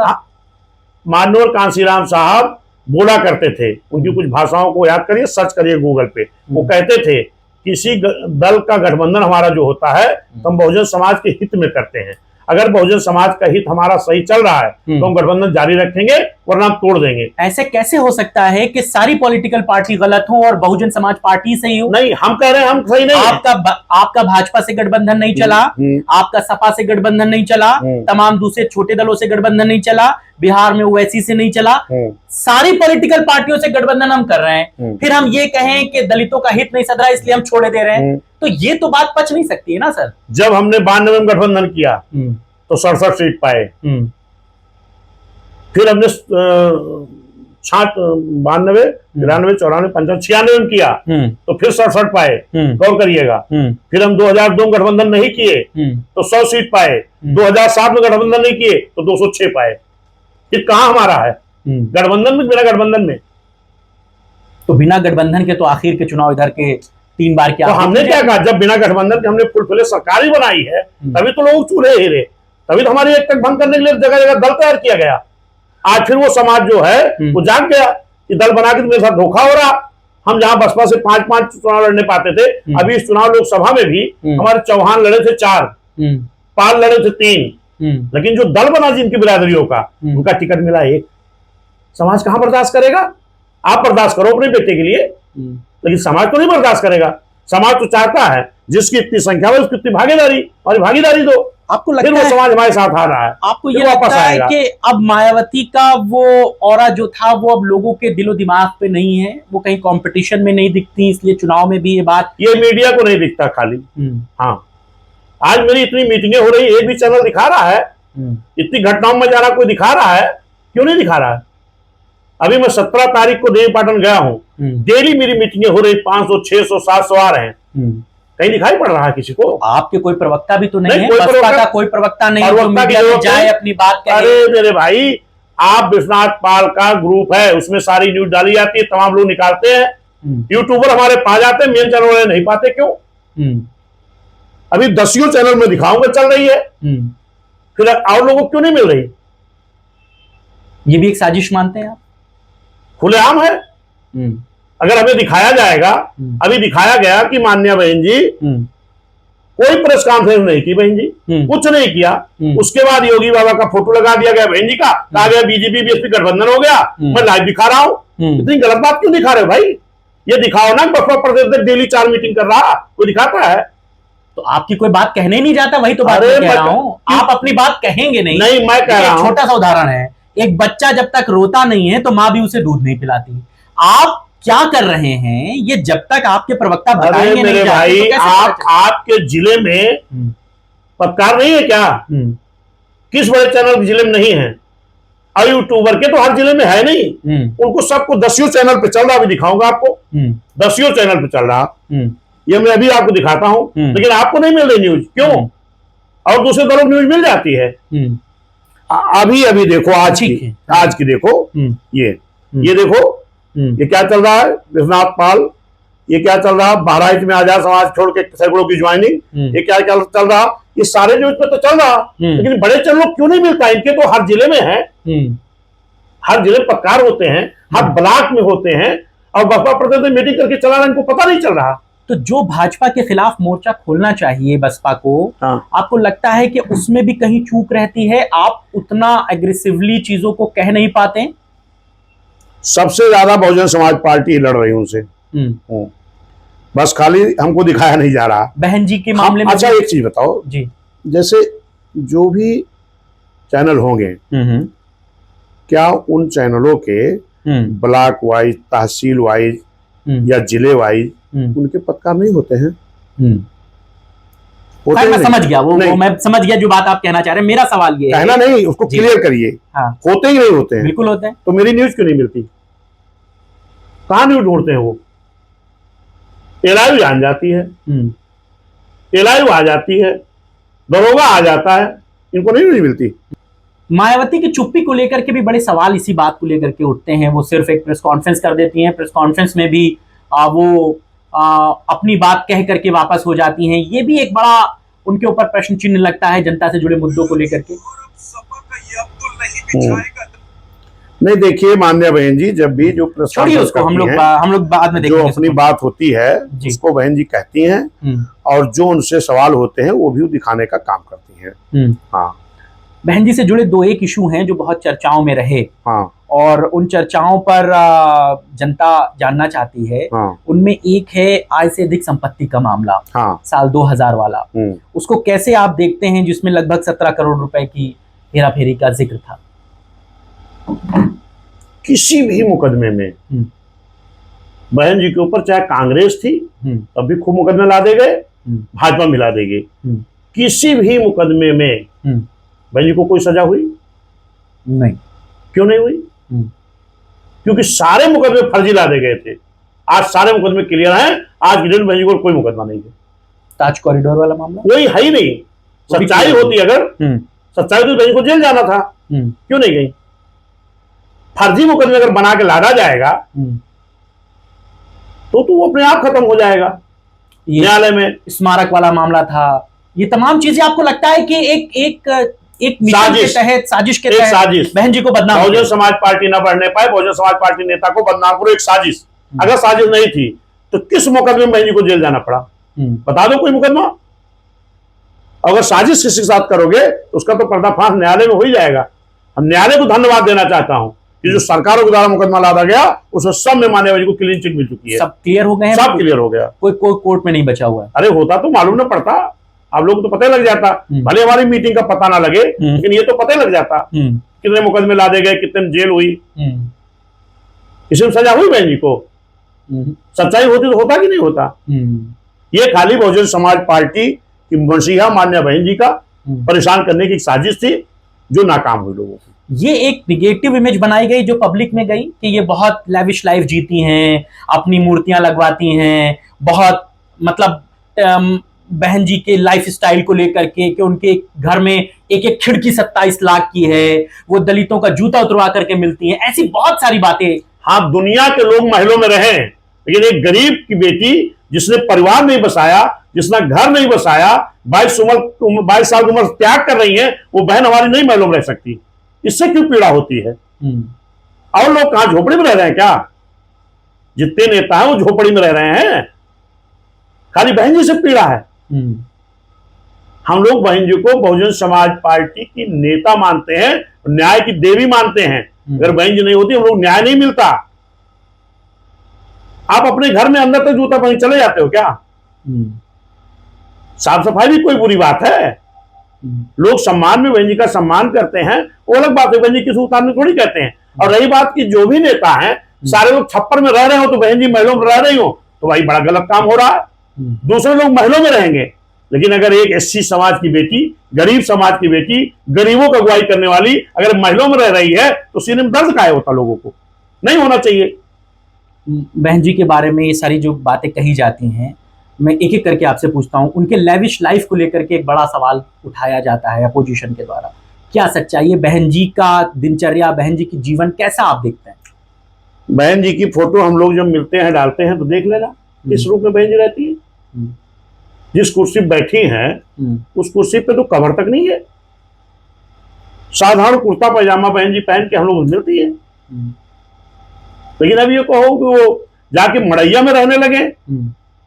माननीय कांसीराम साहब बोला करते थे, उनकी कुछ भाषाओं को याद करिए, सर्च करिए गूगल पे। वो कहते थे किसी दल का गठबंधन हमारा जो होता है, तो हम बहुजन समाज के हित में करते हैं। अगर बहुजन समाज का हित हमारा सही चल रहा है तो हम गठबंधन जारी रखेंगे, वरना हम तोड़ देंगे। ऐसे कैसे हो सकता है कि सारी पॉलिटिकल पार्टी गलत हो और बहुजन समाज पार्टी सही हो? नहीं, हम कह रहे हैं हम सही नहीं। आपका भाजपा से गठबंधन नहीं चला, आपका सपा से गठबंधन नहीं चला, तमाम दूसरे छोटे दलों से गठबंधन नहीं चला, बिहार में ओवैसी से नहीं चला, सारी पॉलिटिकल पार्टियों से गठबंधन हम कर रहे हैं। फिर हम ये कहें कि दलितों का हित नहीं सध रहा इसलिए हम छोड़े दे रहे हैं, तो ये तो बात पच नहीं सकती है ना सर। जब हमने 92 में गठबंधन किया तो 67 सीट पाए। फिर हमने 92, 93, 94, 95, 96 में किया तो फिर 67 पाए। गौर करिएगा। फिर हम 2002 में गठबंधन नहीं किए तो 100 सीट पाए। 2007 में गठबंधन नहीं किए तो 206 पाए। ये कहां हमारा है? गठबंधन में, बिना गठबंधन में। तो बिना गठबंधन के तो आखिर के चुनाव इधर के 3 बार क्या, तो हमने क्या कहा, जब बिना गठबंधन के हमने फुल सरकार ही बनाई है, तभी तो लोग चूल्हे हिरे, तभी तो हमारी एकता भंग करने के लिए जगह जगह दल तैयार किया गया। आज फिर वो समाज जो है वो जाग गया कि दल बना के मेरे साथ धोखा हो रहा। हम जहां बसपा से 5-5 चुनाव लड़ने पाते थे, अभी इस चुनाव लोकसभा में भी हमारे चौहान लड़े थे 4, पाल लड़े थे 3, लेकिन जो दल बना जिनकी बिरादरियों का, उनका टिकट मिला 1। समाज कहां बर्दाश्त करेगा? आप बर्दाश्त करो अपने बेटे के लिए, लेकिन समाज तो नहीं बर्दाश्त करेगा। समाज तो चाहता है जिसकी इतनी संख्या में उसकी इतनी भागीदारी, और भागीदारी दो। आपको लगता है समाज हमारे साथ आ रहा है? आपको ये लगता है कि अब मायावती का वो ऑरा जो था वो अब लोगों के दिलो दिमाग पे नहीं है, वो कहीं कंपटीशन में नहीं दिखती, इसलिए चुनाव में भी ये बात, ये मीडिया को नहीं दिखता खाली। हाँ, आज मेरी इतनी मीटिंगें हो रही, एक भी चैनल दिखा रहा है? इतनी घटनाओं में जाना कोई दिखा रहा है? क्यों नहीं दिखा रहा है? अभी मैं 17 तारीख को देवीपाटन गया हूँ, डेली मेरी मीटिंगें हो रही, 500, 600, 700 आ रहे हैं। कहीं दिखाई पड़ रहा है किसी को? आपके कोई प्रवक्ता भी तो नहीं है? बसपा का कोई प्रवक्ता नहीं है जो मीडिया में जाए अपनी बात कहे? अरे मेरे भाई, आप विश्वनाथ पाल का ग्रुप है, उसमें सारी न्यूज डाली जाती है, तमाम लोग निकालते हैं। यूट्यूबर हमारे पा जाते हैं, मेन चैनल वाले नहीं पाते। क्यों? अभी 10 चैनल में दिखाऊंगा चल रही है, फिर और लोगों को क्यों नहीं मिल रही? ये भी एक साजिश मानते हैं आप? खुलेआम है। अगर हमें दिखाया जाएगा, अभी दिखाया गया कि माननीय बहन जी कोई प्रेस कॉन्फ्रेंस नहीं की, बहन जी कुछ नहीं किया। उसके बाद योगी बाबा का फोटो लगा दिया गया बहन जी का, कहा गया बीजेपी बीएसपी गठबंधन हो गया, मैं लाइव दिखा रहा हूं। इतनी गलत बात क्यों दिखा रहे हो भाई? ये दिखाओ ना, बसपा प्रदेश डेली 4 मीटिंग कर रहा, कोई दिखाता है? तो आपकी कोई बात कहने ही नहीं जाता, वही तो बात कह रहा हूं। आप अपनी बात कहेंगे नहीं। नहीं, मैं कह रहा हूं, छोटा सा उदाहरण है, एक बच्चा जब तक रोता नहीं है तो माँ भी उसे दूध नहीं पिलाती। आप क्या कर रहे हैं ये जब तक आपके प्रवक्ता अरे बताएंगे मेरे नहीं जाके, भाई, तो कैसे आप पता चलेगा? आपके जिले में पत्रकार नहीं है क्या? किस बड़े चैनल के जिले में नहीं है? और यूट्यूबर के तो हर जिले में है नहीं, उनको सबको 10 चैनल पे चल रहा, अभी दिखाऊंगा आपको। 10 चैनल पे चल रहा, ये मैं अभी आपको दिखाता हूं, लेकिन आपको नहीं मिल रही न्यूज, क्यों? और दूसरे दलों को न्यूज मिल जाती है। अभी अभी देखो, आज की देखो, ये देखो, ये क्या चल रहा है? विश्वनाथ पाल, ये क्या चल रहा है? बहराइच में आजाद समाज छोड़ के सैकड़ों की ज्वाइनिंग, ये क्या चल रहा? ये सारे न्यूज पे तो चल रहा, लेकिन बड़े चैनलों क्यों नहीं मिलता? इनके तो हर जिले में है, हर जिले पत्रकार होते हैं, हर ब्लॉक में होते हैं, और बसपा प्रतिनिधि मीटिंग करके चला रहा, इनको पता नहीं चल रहा। तो जो भाजपा के खिलाफ मोर्चा खोलना चाहिए बसपा को, आपको लगता है कि उसमें भी कहीं चूक रहती है? आप उतना एग्रेसिवली चीजों को कह नहीं पाते? सबसे ज्यादा बहुजन समाज पार्टी लड़ रही है उनसे, बस खाली हमको दिखाया नहीं जा रहा। बहन जी के मामले में अच्छा एक चीज बताओ जी, जैसे जो भी चैनल होंगे, क्या उन चैनलों के ब्लॉक वाइज, तहसील वाइज या जिले वाइज उनके पत्रकार नहीं होते हैं? होते मैं समझ गया, वो मैं समझ गया जो बात आप कहना चाह रहे हैं। मेरा सवाल ये कहना नहीं, उसको क्लियर करिए। होते ही नहीं होते हैं? बिल्कुल होते हैं। तो मेरी न्यूज क्यों नहीं मिलती? कहां न्यूज ढूंढते हैं वो? एलआईयू जान जाती है, एलआईयू आ जाती है, दरोगा आ जाता है, इनको नहीं मिलती। मायावती की चुप्पी को लेकर के भी बड़े सवाल इसी बात को लेकर के उठते हैं। वो सिर्फ एक प्रेस कॉन्फ्रेंस कर देती हैं, प्रेस कॉन्फ्रेंस में भी वो अपनी बात कह करके वापस हो जाती हैं। ये भी एक बड़ा उनके ऊपर प्रश्न चिन्ह लगता है जनता से जुड़े मुद्दों को लेकर के। नहीं देखिए मान्य बहन जी, जब भी जो प्रेस कॉन्फ्रेंस उसको हम लोग बाद में जो अपनी बात होती है उसको बहन जी कहती हैं, और जो उनसे सवाल होते हैं वो भी दिखाने का काम करती हैं। हाँ, बहन जी से जुड़े दो एक इशू हैं जो बहुत चर्चाओं में रहे, और उन चर्चाओं पर जनता जानना चाहती है। उनमें एक है आय से अधिक संपत्ति का मामला, साल 2000 वाला। उसको कैसे आप देखते हैं, जिसमें लगभग 17 करोड़ रुपए की हेराफेरी का जिक्र था? किसी भी मुकदमे में बहन जी के ऊपर, चाहे कांग्रेस थी तब भी खूब मुकदमे ला दे गए, भाजपा मिला देगी, किसी भी मुकदमे में बहन जी को कोई सजा हुई नहीं? क्यों नहीं हुई? क्योंकि सारे मुकदमे फर्जी ला दे गए थे। आज सारे मुकदमे क्लियर हैं, आज की डेट में बहन जी को कोई मुकदमा नहीं है। ताज कॉरिडोर वाला मामला कोई है ही नहीं। सच्चाई होती अगर, सच्चाई तो बहन जी को जेल जाना था, क्यों नहीं गई? फर्जी मुकदमे अगर बना के लादा जाएगा तो वो अपने आप खत्म हो जाएगा न्यायालय में। स्मारक वाला मामला था, ये तमाम चीजें आपको लगता है कि एक मिशन के तहत, साजिश के तहत साजिश बहन जी को बदनाम, बहुजन समाज पार्टी न बढ़ने पाए, बहुजन समाज पार्टी नेता को बदनाम करो, एक साजिश। अगर साजिश नहीं थी तो किस मुकदमे में बहन जी को जेल जाना पड़ा? बता दो कोई मुकदमा। अगर साजिश किसी के साथ करोगे तो उसका तो पर्दाफाश न्यायालय में हो ही जाएगा। हम न्यायालय को धन्यवाद देना चाहता हूं कि जो सरकारों के द्वारा मुकदमा लादा गया उसमें सब में मान्यवर जी को क्लीन चिट मिल चुकी है, सब क्लियर हो गए हैं, सब क्लियर हो गया, कोई कोर्ट में नहीं बचा हुआ है। अरे होता तो मालूम न पड़ता, आप लोग तो पता लग जाता, भले हमारी मीटिंग का पता ना लगे, लेकिन ये तो पता लग जाता कितने मुकदमे लादे गए, कितने जेल हुई, इसमें सजा हुई बहन जी को। सच्चाई होती तो होता कि नहीं होता? ये खाली बहुजन समाज पार्टी की मसीहा मान्य बहन जी का परेशान करने की साजिश थी जो नाकाम हुई लोगों की। ये एक निगेटिव इमेज बनाई गई जो पब्लिक में गई कि ये बहुत लैविश लाइफ जीती हैं, अपनी मूर्तियां लगवाती हैं, बहुत मतलब बहन जी के लाइफ स्टाइल को लेकर के कि उनके घर में एक एक खिड़की 27 लाख की है, वो दलितों का जूता उतरवा करके मिलती हैं, ऐसी बहुत सारी बातें। हाँ, दुनिया के लोग महलों में रहे, लेकिन एक गरीब की बेटी जिसने परिवार नहीं बसाया, जिसने घर नहीं बसाया, 22 साल की उम्र त्याग कर रही है, वो बहन हमारी नहीं महलों में रह सकती। इससे क्यों पीड़ा होती है? और लोग कहां झोपड़ी में रह रहे हैं क्या? जितने नेता हैं वो झोपड़ी में रह रहे हैं, खाली बहन जी से पीड़ा है। हम लोग बहन जी को बहुजन समाज पार्टी की नेता मानते हैं, न्याय की देवी मानते हैं। अगर बहन जी नहीं होती हम लोग न्याय नहीं मिलता। आप अपने घर में अंदर तक जूता पहन चले जाते हो क्या? साफ सफाई भी कोई बुरी बात है? लोग सम्मान में बहन जी का सम्मान करते हैं, वो अलग बात है, बहन जी किसी उतारने थोड़ी कहते हैं। और रही बात की जो भी नेता हैं सारे लोग छप्पर में रह रहे हो तो बहन जी महलों में रह रही हो तो भाई बड़ा गलत काम हो रहा है। दूसरे लोग महलों में रहेंगे, लेकिन अगर एक एससी समाज की बेटी, गरीब समाज की बेटी, गरीबों का अगुवाई करने वाली अगर महलों में रह रही है तो सीने में दर्द काहे होता, लोगों को नहीं होना चाहिए। बहन जी के बारे में ये सारी जो बातें कही जाती हैं, मैं एक एक करके आपसे पूछता हूँ। उनके लेविश लाइफ को लेकर के एक बड़ा सवाल उठाया जाता है अपोजिशन के द्वारा, क्या सच्चाई है? बहन जी का दिनचर्या, बहन जी की जीवन कैसा आप देखते हैं? बहन जी की फोटो हम लोग जब मिलते हैं डालते हैं तो देख लेना किस रूप में बहन जी रहती है। जिस कुर्सी बैठी हैं उस कुर्सी पे तो कवर तक नहीं है, साधारण कुर्ता पैजामा बहन जी पहन के हम लोग मिलती है। लेकिन अब ये कहो कि वो जाके मड़ैया में रहने लगे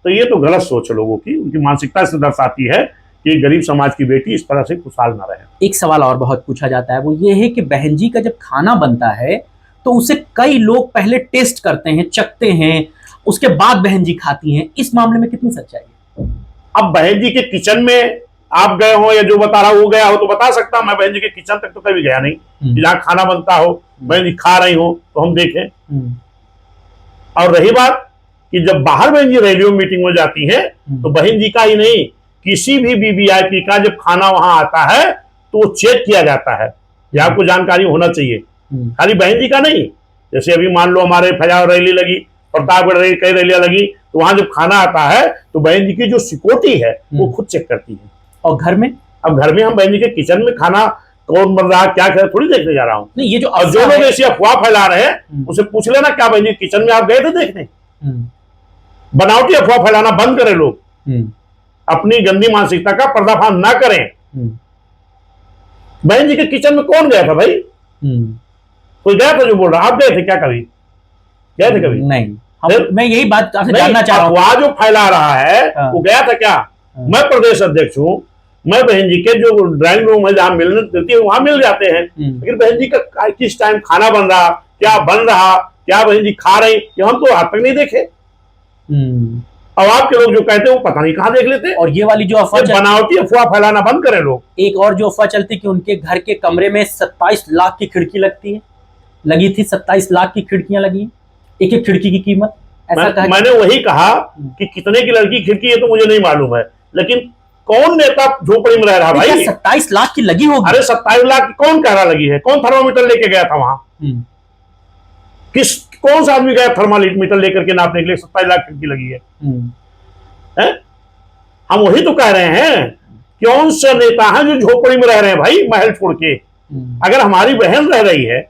तो ये तो गलत सोच है लोगों की, उनकी मानसिकता से दर्शाती है कि गरीब समाज की बेटी इस तरह से खुशहाल ना रहे। एक सवाल और बहुत पूछा जाता है, वो ये है कि बहन जी का जब खाना बनता है तो उसे कई लोग पहले टेस्ट करते हैं, चखते हैं, उसके बाद बहन जी खाती हैं। इस मामले में कितनी सच्चाई है? अब बहन जी के किचन में आप गए हो या जो बता रहा वो गया हो तो बता सकता, मैं बहन जी के किचन तक तो कभी गया नहीं, जहाँ खाना बनता हो बहन जी खा रही हो तो हम देखें। और रही बात कि जब बाहर बहन जी रैलियों मीटिंग में जाती हैं तो बहन जी का ही नहीं, किसी भी वीवीआईपी का जब खाना वहां आता है तो वो चेक किया जाता है, ये आपको जानकारी होना चाहिए। खाली बहन जी का नहीं, जैसे अभी मान लो हमारे फजाव रैली लगी, प्रतापगढ़ रैली, कई रैलियां लगी, तो वहां जब खाना आता है तो बहन जी की जो सिक्योरिटी है वो खुद चेक करती है। और घर में? अब घर में हम बहन जी के किचन में खाना कौन बन रहा क्या कर थोड़ी देखने जा रहा हूँ। नहीं, ये जो और जो लोग ऐसी अफवाह फैला रहे हैं उसे पूछ लेना, क्या बहन जी किचन में आप गए थे देखने? बनावटी अफवाह फैलाना बंद करें लोग, अपनी गंदी मानसिकता का पर्दाफाश ना करें। बहन जी के किचन में कौन गया था भाई? कोई गया था जो बोल रहा? आप गए थे क्या, कभी गए थे? कभी नहीं। मैं यही बात आपसे जानना चाह रहा हूं, अफवाह जो फैला रहा है वो गया था क्या? मैं प्रदेश अध्यक्ष हूं, मैं बहन जी के जो ड्राइंग रूम है जहां मिलने देती है वहां मिल जाते हैं, लेकिन बहन जी का किस टाइम खाना बन रहा, क्या बन रहा, क्या बहन जी खा रही, ये हम तो आज तक नहीं देखे। अब आपके लोग जो कहते हैं वो पता नहीं कहां देख लेते। और ये वाली जो अफवाह, बनावटी अफवाह फैलाना बंद करें लोग। एक और जो अफवाह चलती कि उनके घर के कमरे में 27 लाख की खिड़की लगती है, लगी थी 27 लाख की खिड़कियां लगी, एक एक खिड़की की कीमत ऐसा मैंने वही कहा कि कितने की लड़की खिड़की है तो मुझे नहीं मालूम है, लेकिन कौन नेता झोपड़ी में रह रहा भाई? 27 लाख की लगी होगी। अरे 27 लाख की कौन कह रहा लगी है? कौन थर्मामीटर लेके गया था वहां? कौन सा आदमी गया थर्मामीटर लेकर के नापने के लिए 27 लाख खिड़की लगी है? हम वही तो कह रहे हैं, कौन से नेता हैं जो झोपड़ी में रह रहे हैं भाई महल छोड़ के? अगर हमारी बहन रह रही है,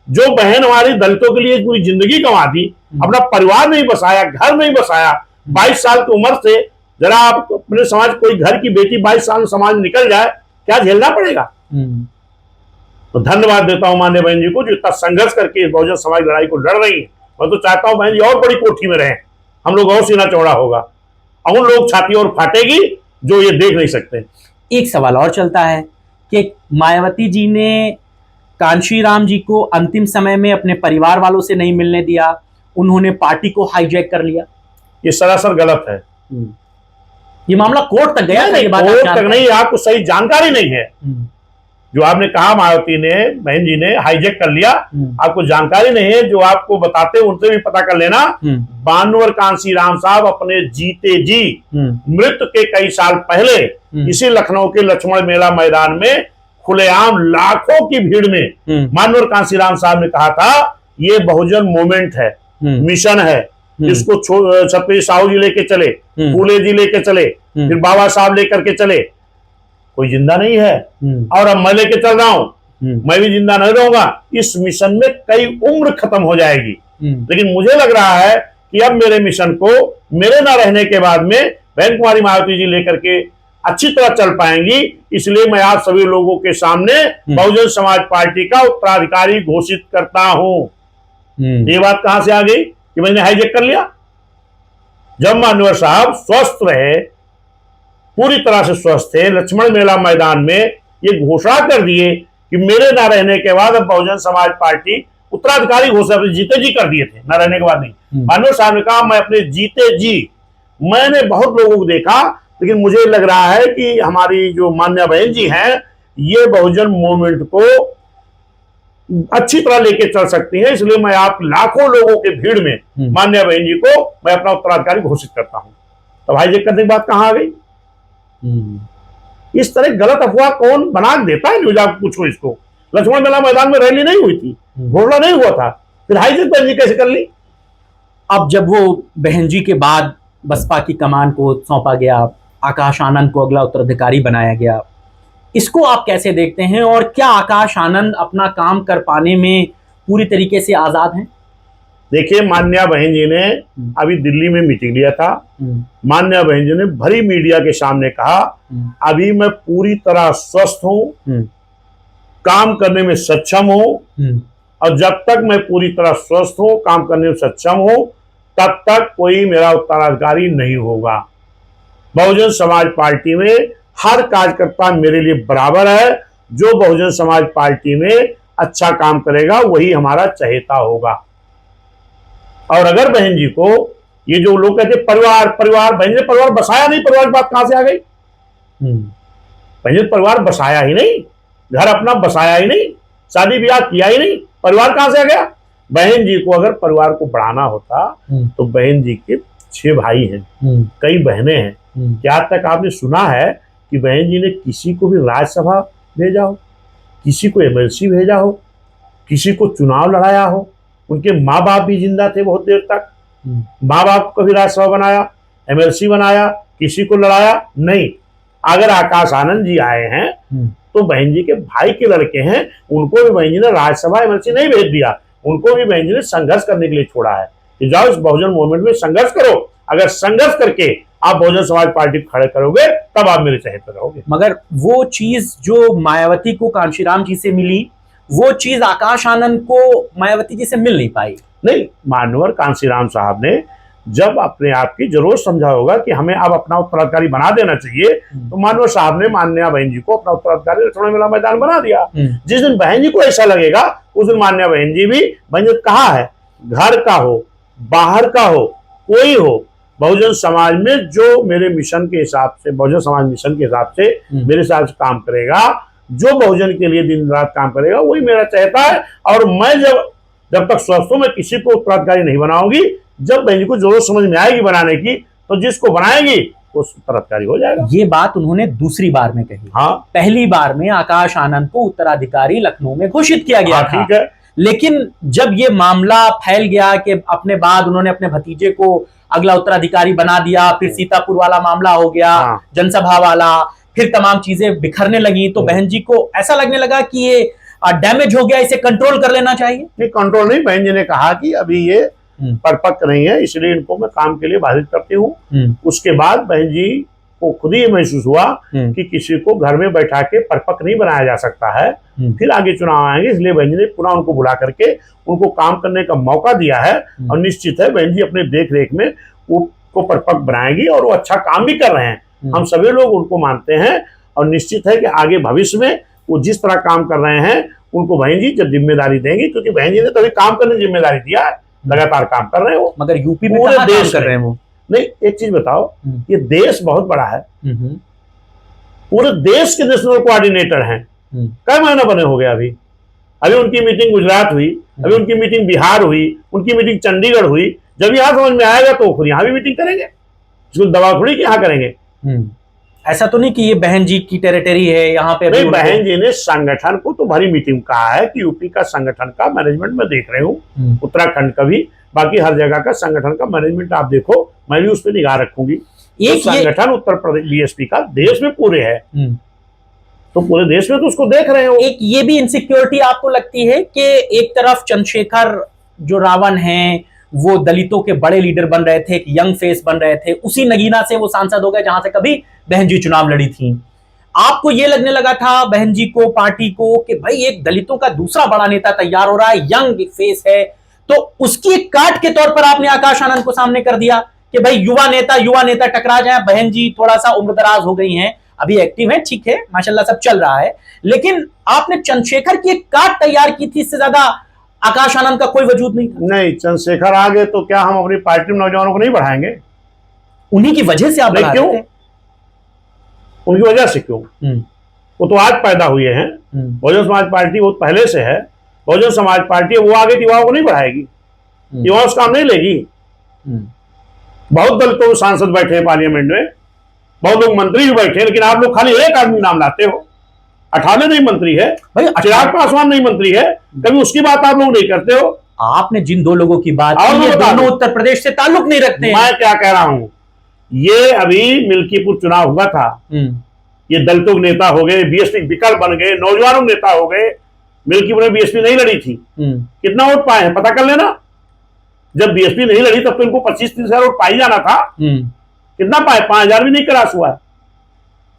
जो बहन हमारी दलितों के लिए पूरी जिंदगी गंवा दी, अपना परिवार नहीं बसाया, घर नहीं बसाया, 22 साल की उम्र से, जरा आप अपने समाज, कोई घर की बेटी 22 साल में समाज में निकल जाए, क्या झेलना पड़ेगा? तो धन्यवाद देता हूं मान्य बहन जी को जो इतना संघर्ष करके इस बहुजन समाज लड़ाई को लड़ रही है। मैं तो चाहता हूं बहन जी और बड़ी कोठी में रहें, हम लोग और सीना चौड़ा होगा, और उन लोग छाती और फाटेगी जो ये देख नहीं सकते। एक सवाल और चलता है कि मायावती जी ने कांशीराम जी को अंतिम समय में अपने परिवार वालों से नहीं मिलने दिया, उन्होंने पार्टी को हाईजैक कर लिया। ये सरासर गलत है। ये मामला कोर्ट तक गया? नहीं, कोर्ट तक नहीं, आपको सही जानकारी नहीं है। जो आपने कहा मायावती ने, बहन जी ने हाईजैक कर लिया, आपको जानकारी नहीं है। जो आपको बताते उनसे भी पता कर लेना। बानवर कांशीराम साहब अपने जीते जी मृत्यु के कई साल पहले इसी लखनऊ के लक्ष्मण मेला मैदान में खुलेआम लाखों की भीड़ में मानवर कांशीराम साहब ने कहा था ये बहुजन मूवमेंट है, मिशन है, इसको छत्रपति साहू जी लेके चले, फूले जी लेके चले, फिर बाबा साहब लेकर के चले। कोई जिंदा नहीं है और अब मैं लेके चल रहा हूं, मैं भी जिंदा नहीं रहूंगा। इस मिशन में कई उम्र खत्म हो जाएगी, लेकिन मुझे लग रहा है कि अब मेरे मिशन को मेरे ना रहने के बाद में बहन कुमारी मायावती जी लेकर के अच्छी तरह चल पाएंगी। इसलिए मैं आप सभी लोगों के सामने बहुजन समाज पार्टी का उत्तराधिकारी घोषित करता हूं। ये बात कहां से आ गई कि मैंने हाईजैक कर लिया? जब मान्यवर साहब स्वस्थ रहे, पूरी तरह से स्वस्थ थे, लक्ष्मण मेला मैदान में ये घोषणा कर दिए कि मेरे ना रहने के बाद अब बहुजन समाज पार्टी उत्तराधिकारी घोषणा जीते जी कर दिए थे, ना रहने के बाद नहीं। मान्यवर साहब ने कहा मैं अपने जीते जी, मैंने बहुत लोगों को देखा, लेकिन मुझे लग रहा है कि हमारी जो मान्य बहन जी हैं ये बहुजन मूवमेंट को अच्छी तरह लेके चल सकती हैं। इसलिए मैं आप लाखों लोगों के भीड़ में माननीय बहन जी को मैं अपना उत्तराधिकारी घोषित करता हूं। तो भाई जी करने की बात कहां आ गई? इस तरह गलत अफवाह कौन बना देता है? न्यूज आप पूछो इसको। लक्ष्मण मेला मैदान में रैली नहीं हुई थी, घोषणा नहीं हुआ था, फिर हाईजेक बहन जी कैसे कर ली? अब जब वो बहन जी के बाद बसपा की कमान को सौंपा गया, आकाश आनंद को अगला उत्तराधिकारी बनाया गया, इसको आप कैसे देखते हैं? और क्या आकाश आनंद अपना काम कर पाने में पूरी तरीके से आजाद हैं? देखिए, मान्या बहन जी ने अभी दिल्ली में मीटिंग लिया था। मान्या बहन जी ने भरी मीडिया के सामने कहा, अभी मैं पूरी तरह स्वस्थ हूं, काम करने में सक्षम हूं, और जब तक मैं पूरी तरह स्वस्थ हूं, काम करने में सक्षम हूं, तब तक कोई मेरा उत्तराधिकारी नहीं होगा। बहुजन समाज पार्टी में हर कार्यकर्ता मेरे लिए बराबर है। जो बहुजन समाज पार्टी में अच्छा काम करेगा वही हमारा चहेता होगा। और अगर बहन जी को ये जो लोग कहते परिवार परिवार, बहन जी ने परिवार बसाया नहीं। परिवार की बात कहां से आ गई? बहन जी परिवार बसाया ही नहीं, घर अपना बसाया ही नहीं, शादी ब्याह किया ही नहीं, परिवार कहां से आ गया? बहन जी को अगर परिवार को बढ़ाना होता तो बहन जी के 6 भाई हैं, कई बहनें हैं। क्या तक आपने सुना है कि बहन जी ने किसी को भी राज्यसभा भेजा हो, किसी को एमएलसी भेजा हो, किसी को चुनाव लड़ाया हो? उनके माँ बाप भी जिंदा थे बहुत देर तक, माँ बाप को कभी राज्यसभा बनाया, एमएलसी बनाया, किसी को लड़ाया नहीं। अगर आकाश आनंद जी आए हैं तो बहन जी के भाई के लड़के हैं, उनको भी बहन जी ने राज्यसभा एमएलसी नहीं भेज दिया, उनको भी बहन जी ने संघर्ष करने के लिए छोड़ा है कि जाओ इस बहुजन मूवमेंट में संघर्ष करो। अगर संघर्ष करके आप बहुजन समाज पार्टी खड़े करोगे तब आप मेरे चहेते रहोगे। मगर वो चीज जो मायावती को कांशीराम जी से मिली, वो चीज आकाश आनंद को मायावती जी से मिल नहीं पाई। नहीं, मानवर कांशीराम साहब ने जब अपने आप की जरूर समझा होगा कि हमें अब अपना उत्तराधिकारी बना देना चाहिए, तो मानवर साहब ने मान्या बहन जी को अपना उत्तराधिकारी लक्ष्मण मेला मैदान बना दिया। जिस दिन बहन जी को ऐसा लगेगा उस दिन मान्या बहन जी भी, बहन जी कहा है, घर का हो बाहर का हो कोई हो, बहुजन समाज में जो मेरे मिशन के हिसाब से, बहुजन समाज मिशन के हिसाब से मेरे हिसाब से काम करेगा, जो बहुजन के लिए दिन रात काम करेगा, वही मेरा चाहता है। और मैं जब तक स्वस्थ हूं, मैं किसी को उत्तराधिकारी नहीं बनाऊंगी। जब बहन जी को जरूरत समझ में आएगी बनाने की, तो जिसको बनाएगी वो उत्तराधिकारी हो जाएगा। ये बात उन्होंने दूसरी बार में कही। हाँ, पहली बार में आकाश आनंद को उत्तराधिकारी लखनऊ में घोषित किया गया था। ठीक है, लेकिन जब ये मामला फैल गया कि अपने बाद उन्होंने अपने भतीजे को अगला उत्तराधिकारी बना दिया, फिर सीतापुर वाला मामला हो गया, जनसभा वाला, फिर तमाम चीजें बिखरने लगी, तो बहन जी को ऐसा लगने लगा कि ये डैमेज हो गया, इसे कंट्रोल कर लेना चाहिए। नहीं, कंट्रोल नहीं, बहन जी ने कहा कि अभी ये परिपक्व नहीं है, इसलिए इनको मैं काम के लिए बाधित करती हूँ। उसके बाद बहन जी को खुद ही महसूस हुआ कि किसी को घर में बैठा के परिपक्व नहीं बनाया जा सकता है, फिर आगे चुनाव आएंगे, इसलिए बहन जी ने पुनः उनको बुला करके उनको काम करने का मौका दिया है। और निश्चित है बहन जी अपने देख रेख में उसको परिपक्व बनाएगी और वो अच्छा काम भी कर रहे हैं। हम सभी लोग उनको मानते हैं और निश्चित है कि आगे भविष्य में वो जिस तरह काम कर रहे हैं उनको बहन जी जब जिम्मेदारी देंगी, क्योंकि बहन जी ने तो अभी काम करने की जिम्मेदारी दिया है, लगातार काम कर रहे हैं वो। मगर यूपी में पूरे देश कर रहे हैं वो। नहीं, एक चीज बताओ, ये देश बहुत बड़ा है, पूरे देश के नेशनल कोऑर्डिनेटर हैं। कई महीना बने हो गया अभी उनकी मीटिंग गुजरात हुई, अभी उनकी मीटिंग बिहार हुई, उनकी मीटिंग चंडीगढ़ हुई। जब यहाँ समझ में आएगा तो खुद यहाँ भी मीटिंग करेंगे, इसको दबाव थोड़ी कि यहाँ करेंगे। ऐसा तो नहीं कि ये बहन जी की टेरिटरी है यहाँ पे। नहीं, बहन जी ने संगठन को तो भरी मीटिंग कहा है कि यूपी का संगठन का मैनेजमेंट मैं देख रही हूँ, उत्तराखंड का भी, बाकी हर जगह का संगठन का मैनेजमेंट आप देखो, मैं भी उस पर निगाह रखूंगी। एक संगठन उत्तर प्रदेश बीएसपी का देश में पूरे है, तो पूरे देश में तो उसको देख रहे हो। एक ये भी इनसिक्योरिटी आपको लगती है कि एक तरफ चंद्रशेखर जो रावण हैं वो दलितों के बड़े लीडर बन रहे थे, एक यंग फेस बन रहे थे, उसी नगीना से वो सांसद हो गए जहां से कभी बहन जी चुनाव लड़ी थी। आपको ये लगने लगा था बहन जी को, पार्टी को, कि भाई एक दलितों का दूसरा बड़ा नेता तैयार हो रहा है, यंग फेस है, तो उसकी एक काट के तौर पर आपने आकाश आनंद को सामने कर दिया कि भाई युवा नेता टकरा जाए। बहन जी थोड़ा सा उम्रदराज हो गई हैं, अभी एक्टिव है, ठीक है, माशाल्लाह सब चल रहा है, लेकिन आपने चंद्रशेखर की एक काट तैयार की थी, इससे ज्यादा आकाश आनंद का कोई वजूद नहीं था। नहीं, चंद्रशेखर आ गए तो क्या हम अपनी पार्टी में नौजवानों को नहीं बढ़ाएंगे? उन्हीं की वजह से आप क्यों? उनकी वजह से क्यों? वो तो आज पैदा हुए हैं। बहुजन समाज पार्टी बहुत पहले से है, बहुजन समाज पार्टी वो आगे युवाओं को नहीं बढ़ाएगी, युवाओं से काम नहीं लेगी। बहुत दलितों के सांसद बैठे हैं पार्लियामेंट में, बहुत लोग मंत्री भी बैठे हैं, लेकिन आप लोग खाली एक आदमी नाम लाते हो। 98 नहीं मंत्री है भाई, चिराग पासवान नहीं मंत्री है, कभी उसकी बात आप लोग नहीं करते हो। आपने जिन दो लोगों की बात की, ये दोनों उत्तर प्रदेश से ताल्लुक नहीं रखते हैं। मैं क्या कह रहा हूं, ये अभी मिल्कीपुर चुनाव हुआ था, ये दलितों के नेता हो गए, बीएसपी विकल्प बन गए, नौजवानों के नेता हो गए। मिल्कीपुर में बीएसपी नहीं लड़ी थी, कितना वोट पाए हैं पता कर लेना। जब बीएसपी नहीं लड़ी तब तो इनको 25-30 हजार वोट पाई जाना था, कितना पाए? 5000 भी नहीं क्रॉस हुआ है।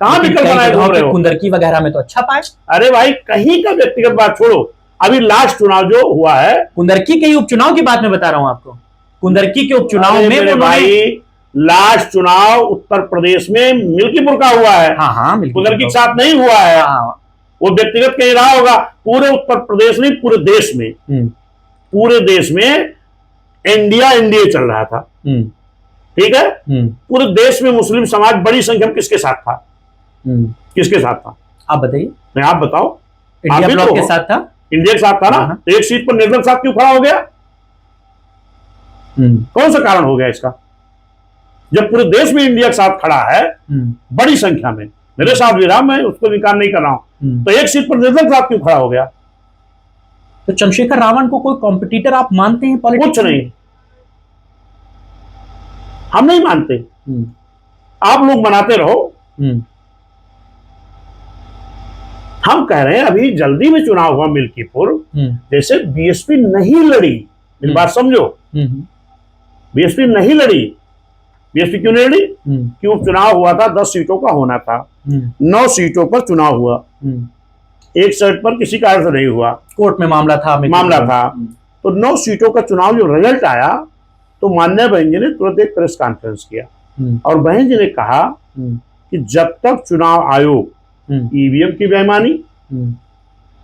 कहां विकल्प बनाए घूम रहे हो? कुंदरकी वगैरह में तो अच्छा पाए। अरे भाई कहीं का व्यक्तिगत बात छोड़ो, अभी लास्ट चुनाव जो हुआ है, कुंदरकी के उपचुनाव की बात मैं बता रहा हूं आपको। कुंदरकी के उपचुनाव में मेरे भाई लास्ट चुनाव उत्तर प्रदेश में मिल्कीपुर का हुआ है। हाँ, कुंदरकी के साथ नहीं हुआ है। वो व्यक्तिगत कहीं रहा होगा, पूरे उत्तर प्रदेश नहीं पूरे देश में, पूरे देश में एनडीए चल रहा था, ठीक है। पूरे देश में मुस्लिम समाज बड़ी संख्या में किसके साथ था? किसके साथ था आप बताइए? नहीं आप बताओ। इंडिया ब्लॉक के साथ था, इंडिया के साथ था ना। तो एक सीट पर निर्दल साथ क्यों खड़ा हो गया? कौन सा कारण हो गया इसका? जब पूरे देश में इंडिया के साथ खड़ा है बड़ी संख्या में, मेरे साथ भी रहा, मैं उसको इनकार नहीं कर रहा हूं, तो एक सीट पर निर्दल साथ क्यों खड़ा हो गया? तो चंद्रशेखर रावण को कोई कॉम्पिटिटर आप मानते हैं पॉलिटिक्स? कुछ नहीं, हम नहीं मानते। आप लोग बनाते रहो। हम कह रहे हैं अभी जल्दी में चुनाव हुआ मिल्कीपुर, जैसे बीएसपी नहीं लड़ी, मेरी बात समझो, बीएसपी नहीं लड़ी। बीएसपी क्यों नहीं लड़ी? क्यों? चुनाव हुआ था, 10 सीटों का होना था, 9 सीटों पर चुनाव हुआ, एक सीट पर किसी कारण से नहीं हुआ, कोर्ट में मामला था। तो 9 सीटों का चुनाव जो रिजल्ट आया, तो माननीय बहन जी ने तुरंत एक प्रेस कॉन्फ्रेंस किया और बहन जी ने कहा कि जब तक चुनाव आयोग ईवीएम की बेईमानी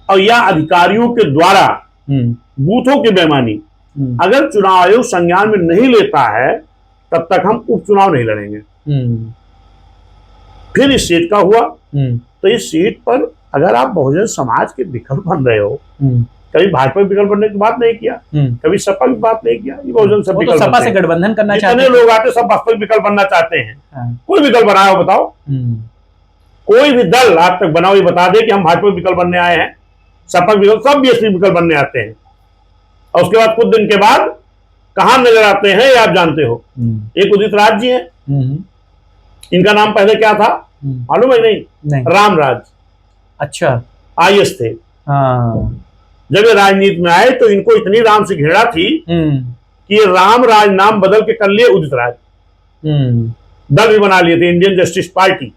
और या अधिकारियों के द्वारा बूथों की बेईमानी अगर चुनाव आयोग संज्ञान में नहीं लेता है, तब तक हम उपचुनाव नहीं लड़ेंगे। फिर इस सीट का हुआ, तो इस सीट पर अगर आप बहुजन समाज के विकल्प बन रहे हो, कभी भाजपा विकल्प बनने की बात नहीं किया, कभी सपा की बात नहीं किया, ये बहुजन सब विकल्प, सपा से गठबंधन करना चाहते हैं। जितने लोग आते सब बसपा विकल्प बनना चाहते हैं। कोई विकल्प बनाया हो बताओ? कोई भी दल आज तक बनाओ, ये बता दे कि हम भाजपा विकल्प बनने आए हैं, सपा विकल्प, सब बीएसपी विकल्प बनने आते हैं। और उसके बाद कुछ दिन के बाद कहां नजर आते हैं ये आप जानते हो। एक उदित राज जी है, इनका नाम पहले क्या था मालूम है? नहीं। रामराज। अच्छा, आईएएस थे। जब ये राजनीति में आए तो इनको इतनी राम से घृणा थी कि ये रामराज नाम बदल के कर लिए उदित राज। दल भी बना लिए थे, इंडियन जस्टिस पार्टी।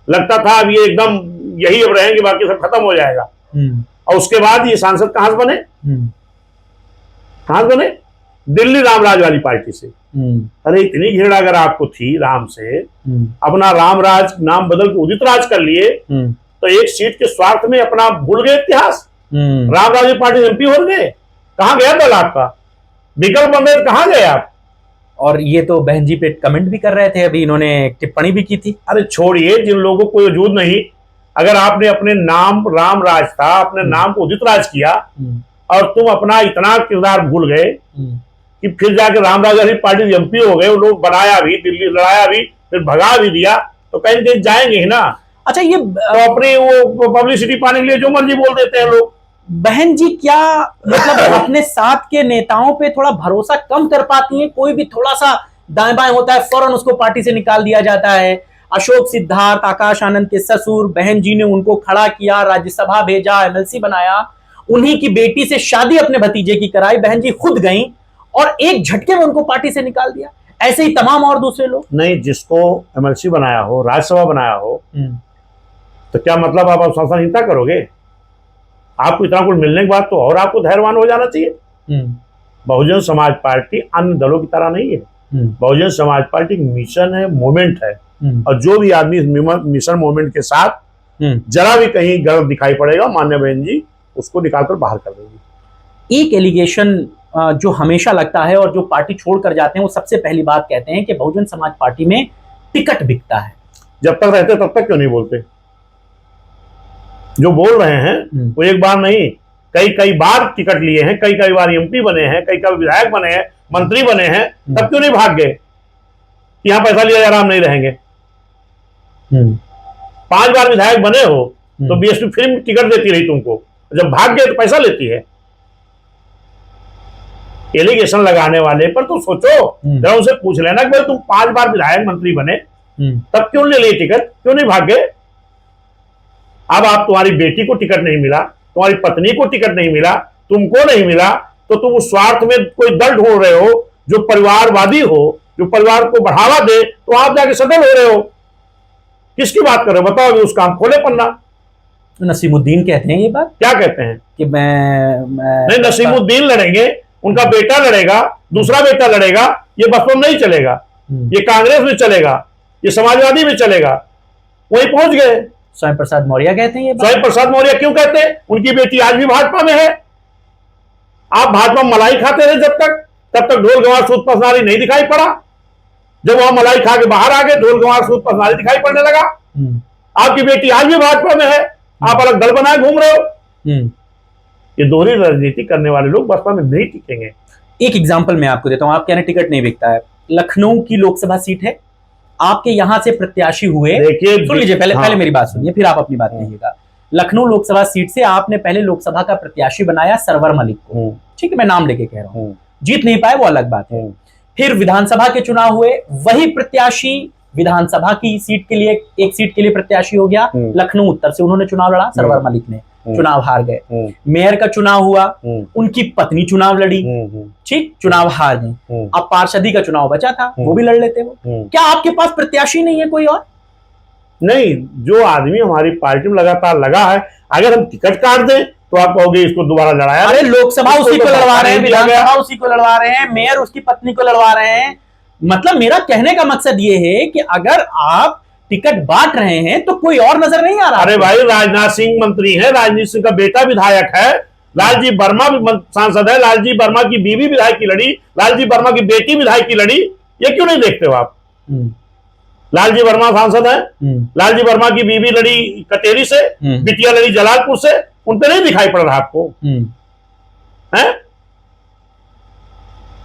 लगता था अब ये एकदम यही अब रहेंगे, बाकी सब खत्म हो जाएगा। और उसके बाद ये सांसद कहां से बने? कहां से बने? दिल्ली रामराज वाली पार्टी से। अरे इतनी घृणा अगर आपको थी राम से, अपना रामराज नाम बदल के उदित राज कर लिए, तो एक सीट के स्वार्थ में अपना भूल गए इतिहास। रामराज पार्टी एमपी हो गए, कहां गया दल आपका? विकल्प बन रहे, कहां गए आप? और ये तो बहन जी पे कमेंट भी कर रहे थे, अभी इन्होंने टिप्पणी भी की थी। अरे छोड़िए, जिन लोगों को वजूद नहीं, अगर आपने अपने नाम रामराज था, अपने नाम को उदित राज किया और तुम अपना इतना किरदार भूल गए कि फिर जाके रामराज वाली पार्टी एमपी हो गए, लोग बनाया भी, दिल्ली लड़ाया भी, फिर भगा भी दिया, तो कहीं कहीं जाएंगे ही ना। अच्छा, ये तो अपनी वो पब्लिसिटी पाने के लिए जो मर्जी बोल देते हैं लोग। बहन जी क्या मतलब अपने साथ के नेताओं पे थोड़ा भरोसा कम कर पाती हैं? कोई भी थोड़ा सा दाएं बाएं होता है, फौरन उसको पार्टी से निकाल दिया जाता है। अशोक सिद्धार्थ, आकाश आनंद के ससुर, बहन जी ने उनको खड़ा किया, राज्यसभा भेजा, एमएलसी बनाया, उन्हीं की बेटी से शादी अपने भतीजे की कराई, बहन जी खुद गई और एक झटके में उनको पार्टी से निकाल दिया। ऐसे ही तमाम और दूसरे लोग। नहीं, जिसको एमएलसी बनाया हो, राज्यसभा बनाया हो, तो क्या मतलब आप अनुशासनहीनता करोगे? आपको इतना कुछ मिलने के बाद तो और आपको धैर्यवान हो जाना चाहिए। बहुजन समाज पार्टी अन्य दलों की तरह नहीं है। बहुजन समाज पार्टी मिशन है, मूवमेंट है, और जो भी आदमी इस मिशन मूवमेंट के साथ जरा भी कहीं गलत दिखाई पड़ेगा, मान्य बहन जी उसको निकालकर बाहर कर देंगी। एक एलिगेशन जो हमेशा लगता है और जो पार्टी छोड़कर जाते हैं, वो सबसे पहली बात कहते हैं कि बहुजन समाज पार्टी में टिकट बिकता है। जब तक रहते तब तक क्यों नहीं बोलते? जो बोल रहे हैं वो एक बार नहीं, कई कई बार टिकट लिए हैं, कई कई बार एमपी बने हैं, कई कई विधायक बने हैं, मंत्री बने हैं, तब क्यों नहीं भाग गए? यहां पैसा लिया आराम नहीं रहेंगे। 5 बार विधायक बने हो तो बीएसपी फिल्म टिकट देती रही तुमको, जब भाग गए तो पैसा लेती है। एलिगेशन लगाने वाले पर तो सोचो, जरा उनसे पूछ लेना कि भाई तुम 5 बार विधायक मंत्री बने, तब क्यों ले लिए टिकट, क्यों नहीं भाग गए? अब आप, तुम्हारी बेटी को टिकट नहीं मिला, तुम्हारी पत्नी को टिकट नहीं मिला, तुमको नहीं मिला, तो तुम उस स्वार्थ में कोई दल ढूंढ रहे हो जो परिवारवादी हो, जो परिवार को बढ़ावा दे, तो आप जाके सटल हो रहे हो। किसकी बात कर रहे हो बताओ? उस काम खोले पन्ना। नसीमुद्दीन कहते हैं ये बात, क्या कहते हैं कि मैं नहीं, नसीमुद्दीन लड़ेंगे, उनका बेटा लड़ेगा, दूसरा बेटा लड़ेगा, ये बसपा में नहीं चलेगा, ये कांग्रेस में चलेगा, ये समाजवादी में चलेगा। वहीं पहुंच गए। स्वयं प्रसाद मौर्य कहते हैं ये बात। स्वयं प्रसाद मौर्य क्यों कहते हैं? उनकी बेटी आज भी भाजपा में है। आप भाजपा में मलाई खाते रहे जब तक, तब तक ढोल गंवार सूद पसनारी नहीं दिखाई पड़ा। जब वहां मलाई खा के बाहर आ गए, ढोल गंवार सूद पसनारी दिखाई पड़ने लगा। आपकी बेटी आज भी भाजपा में है, आप अलग दल बनाए घूम रहे हो। ये दोहरी राजनीति करने वाले लोग बसपा में नहीं टिकेंगे। एक एग्जांपल मैं आपको देता हूं, आप कह रहे टिकट नहीं बिकता है। लखनऊ की लोकसभा सीट है, आपके यहां से प्रत्याशी हुए, देखिए सुन लीजिए पहले मेरी बात सुनिए, फिर आप अपनी बात कहिएगा। लखनऊ लोकसभा सीट से आपने पहले लोकसभा का प्रत्याशी बनाया सरवर मलिक को, ठीक है, मैं नाम लेके कह रहा हूं, जीत नहीं पाए वो अलग बात है। फिर विधानसभा के चुनाव हुए, वही प्रत्याशी विधानसभा की सीट के लिए, एक सीट के लिए प्रत्याशी हो गया, लखनऊ उत्तर से उन्होंने चुनाव लड़ा, सरवर मलिक ने, चुनाव हार गए। मेयर का चुनाव हुआ, उनकी पत्नी चुनाव लड़ी, ठीक, चुनाव हार गए। अब पार्षदी का चुनाव बचा था, वो भी लड़ लेते वो। क्या आपके पास प्रत्याशी नहीं है कोई और? नहीं, जो आदमी हमारी पार्टी में लगातार लगा है, अगर हम टिकट काट दें तो आप कहोगे इसको दोबारा लड़ाया। अरे लोकसभा उसी को लड़वा रहे हैं, विधानसभा उसी को लड़वा रहे हैं, मेयर उसकी पत्नी को लड़वा रहे हैं। मतलब मेरा कहने का मकसद ये है कि अगर आप टिकट बांट रहे हैं तो कोई और नजर नहीं आ रहा। अरे भाई, राजनाथ सिंह मंत्री है, राजनाथ सिंह का बेटा विधायक है, लालजी वर्मा भी सांसद है, लालजी वर्मा की बीवी विधायक की लड़ी, लालजी वर्मा की बेटी विधायक की लड़ी, ये क्यों नहीं देखते हो आप? लालजी वर्मा सांसद है, लालजी वर्मा की बीवी लड़ी कटेरी से, बिटिया लड़ी जलालपुर से, उन पे नहीं दिखाई पड़ रहा आपको? है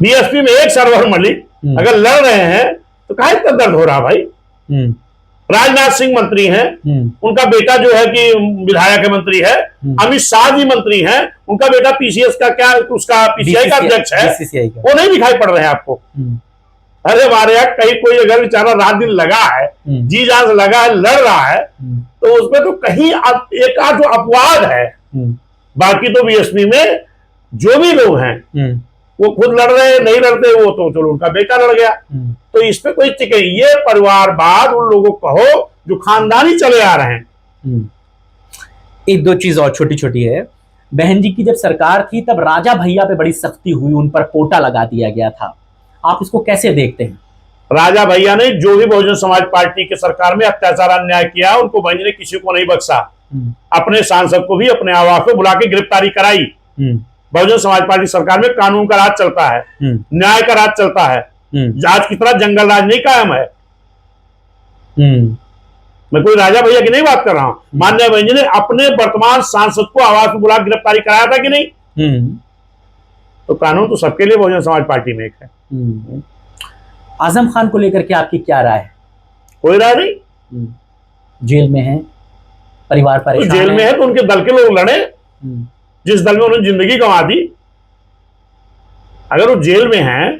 बीएसपी में एक सरवर मलिक अगर लड़ रहे हैं तो काहे इतना दर्द हो रहा भाई? राजनाथ सिंह मंत्री हैं, उनका बेटा जो है कि विधायक है, मंत्री है, अमित शाह जी मंत्री हैं, उनका बेटा पीसीएस का क्या, उसका पीसीआई का अध्यक्ष है, वो नहीं दिखाई पड़ रहे हैं आपको? अरे हमारे यहाँ कहीं कोई अगर बेचारा रात दिन लगा है, जी जान से लगा है, लड़ रहा है, तो उसमें तो कहीं एक आध जो अपवाद है, बाकी तो बीएसपी में जो भी लोग हैं वो खुद लड़ रहे हैं, नहीं लड़ते वो तो चलो उनका बेटा लड़ गया। तो इस पे कोई टिके, ये परिवारवाद उन लोगों को कहो जो खानदानी चले आ रहे हैं। एक दो चीज और छोटी छोटी है। बहन जी की जब सरकार थी तब राजा भैया पे बड़ी सख्ती हुई, उन पर पोटा लगा दिया गया था, आप इसको कैसे देखते हैं? राजा भैया ने जो भी बहुजन समाज पार्टी के सरकार में अत्याचार अन्याय किया, उनको बहन जी ने किसी को नहीं बख्शा। अपने सांसद को भी अपने आवास पे बुला के गिरफ्तारी कराई। बहुजन समाज पार्टी सरकार में कानून का राज चलता है, न्याय का राज चलता है, आज की तरह जंगल राज नहीं कायम है। मैं कोई राजा भैया की नहीं बात कर रहा हूं, माननीय बहन जी ने अपने वर्तमान सांसद को आवास में बुला गिरफ्तारी कराया था कि नहीं? तो कानून तो सबके लिए बहुजन समाज पार्टी में एक है। आजम खान को लेकर के आपकी क्या राय है? कोई राय नहीं, जेल में है, परिवार परेशान तो जेल में है तो उनके दल के लोग लड़े, जिस दल में उन्होंने जिंदगी गंवा दी। अगर वो जेल में हैं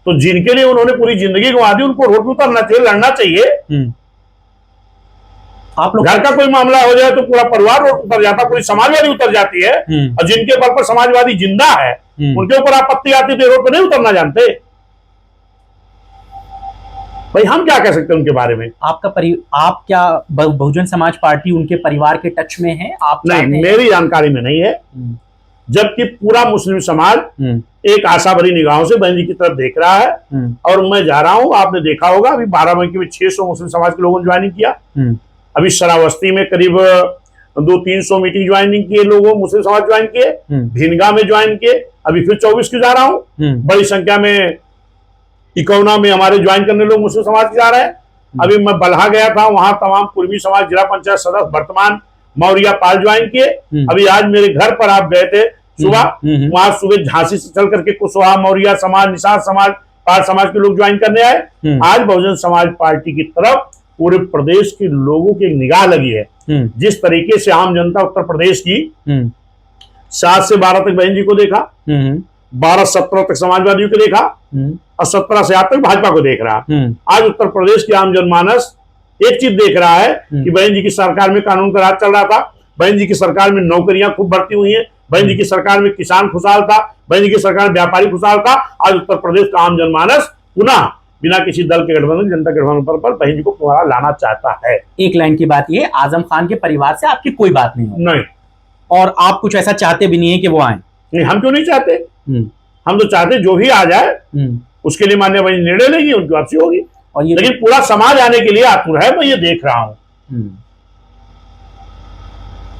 तो जिनके लिए उन्होंने पूरी जिंदगी गंवा दी, उनको रोड पे उतरना चाहिए, लड़ना चाहिए। आप लोग घर का कोई मामला हो जाए तो पूरा परिवार रोड उतर जाता, पूरी समाजवादी उतर जाती है, और जिनके बल पर समाजवादी जिंदा है उनके ऊपर आपत्ति आती तो रोड पर नहीं उतरना जानते। भाई हम क्या कह सकते हैं उनके बारे में? आप क्या बहुजन समाज पार्टी उनके परिवार के टच में है? आप नहीं, मेरी जानकारी में नहीं है, जबकि पूरा मुस्लिम समाज एक आशा भरी निगाहों से बहन जी की तरफ देख रहा है। और मैं जा रहा हूं, आपने देखा होगा अभी बाराबंकी में 600 मुस्लिम समाज के लोगों ने ज्वाइनिंग किया, अभी श्रावस्ती में करीब 200-300 मीटिंग ज्वाइनिंग किए, लोगों मुस्लिम समाज ज्वाइन किए, भिनगा में ज्वाइन किए, अभी फिर 24 की जा रहा हूं, बड़ी संख्या में इकौना में हमारे ज्वाइन करने लोग मुस्लिम समाज के जा रहे हैं। अभी मैं बल्हा गया था, वहां तमाम कुर्मी समाज जिला पंचायत सदस्य वर्तमान मौर्या पाल ज्वाइन किए। अभी आज मेरे घर पर आप गए थे सुबह, वहां सुबह झांसी से चल करके कुशवाहा, मौर्या समाज, निषाद समाज, पाल समाज के लोग ज्वाइन करने आए। आज बहुजन समाज पार्टी की तरफ पूरे प्रदेश के लोगों की निगाह लगी है। जिस तरीके से आम जनता उत्तर प्रदेश की 7 से 12 तक बहन जी को देखा, 12-17 तक समाजवादियों को देखा, और 17 से 8 तक भाजपा को देख रहा। आज उत्तर प्रदेश की आम जनमानस एक चीज देख रहा है कि बहन जी की सरकार में कानून का राज चल रहा था, बहन जी की सरकार में नौकरियां खूब बढ़ती हुई हैं, बहन जी की सरकार में किसान खुशहाल था, बहन जी की सरकार में व्यापारी खुशहाल था। आज उत्तर प्रदेश का आम जनमानस पुनः बिना किसी दल के गठबंधन, जनता गठबंधन पर बहन जी को दोबारा लाना चाहता है। एक लाइन की बात ये, आजम खान के परिवार से आपकी कोई बात नहीं हो? नहीं। और आप कुछ ऐसा चाहते भी नहीं है कि वो आए? नहीं, हम क्यों नहीं चाहते, हम तो चाहते जो भी आ जाए उसके लिए मान्य बहन निर्णय लेगी, उनकी वापसी होगी। और ये लेकिन पूरा समाज आने के लिए आतुर है, मैं ये देख रहा हूं।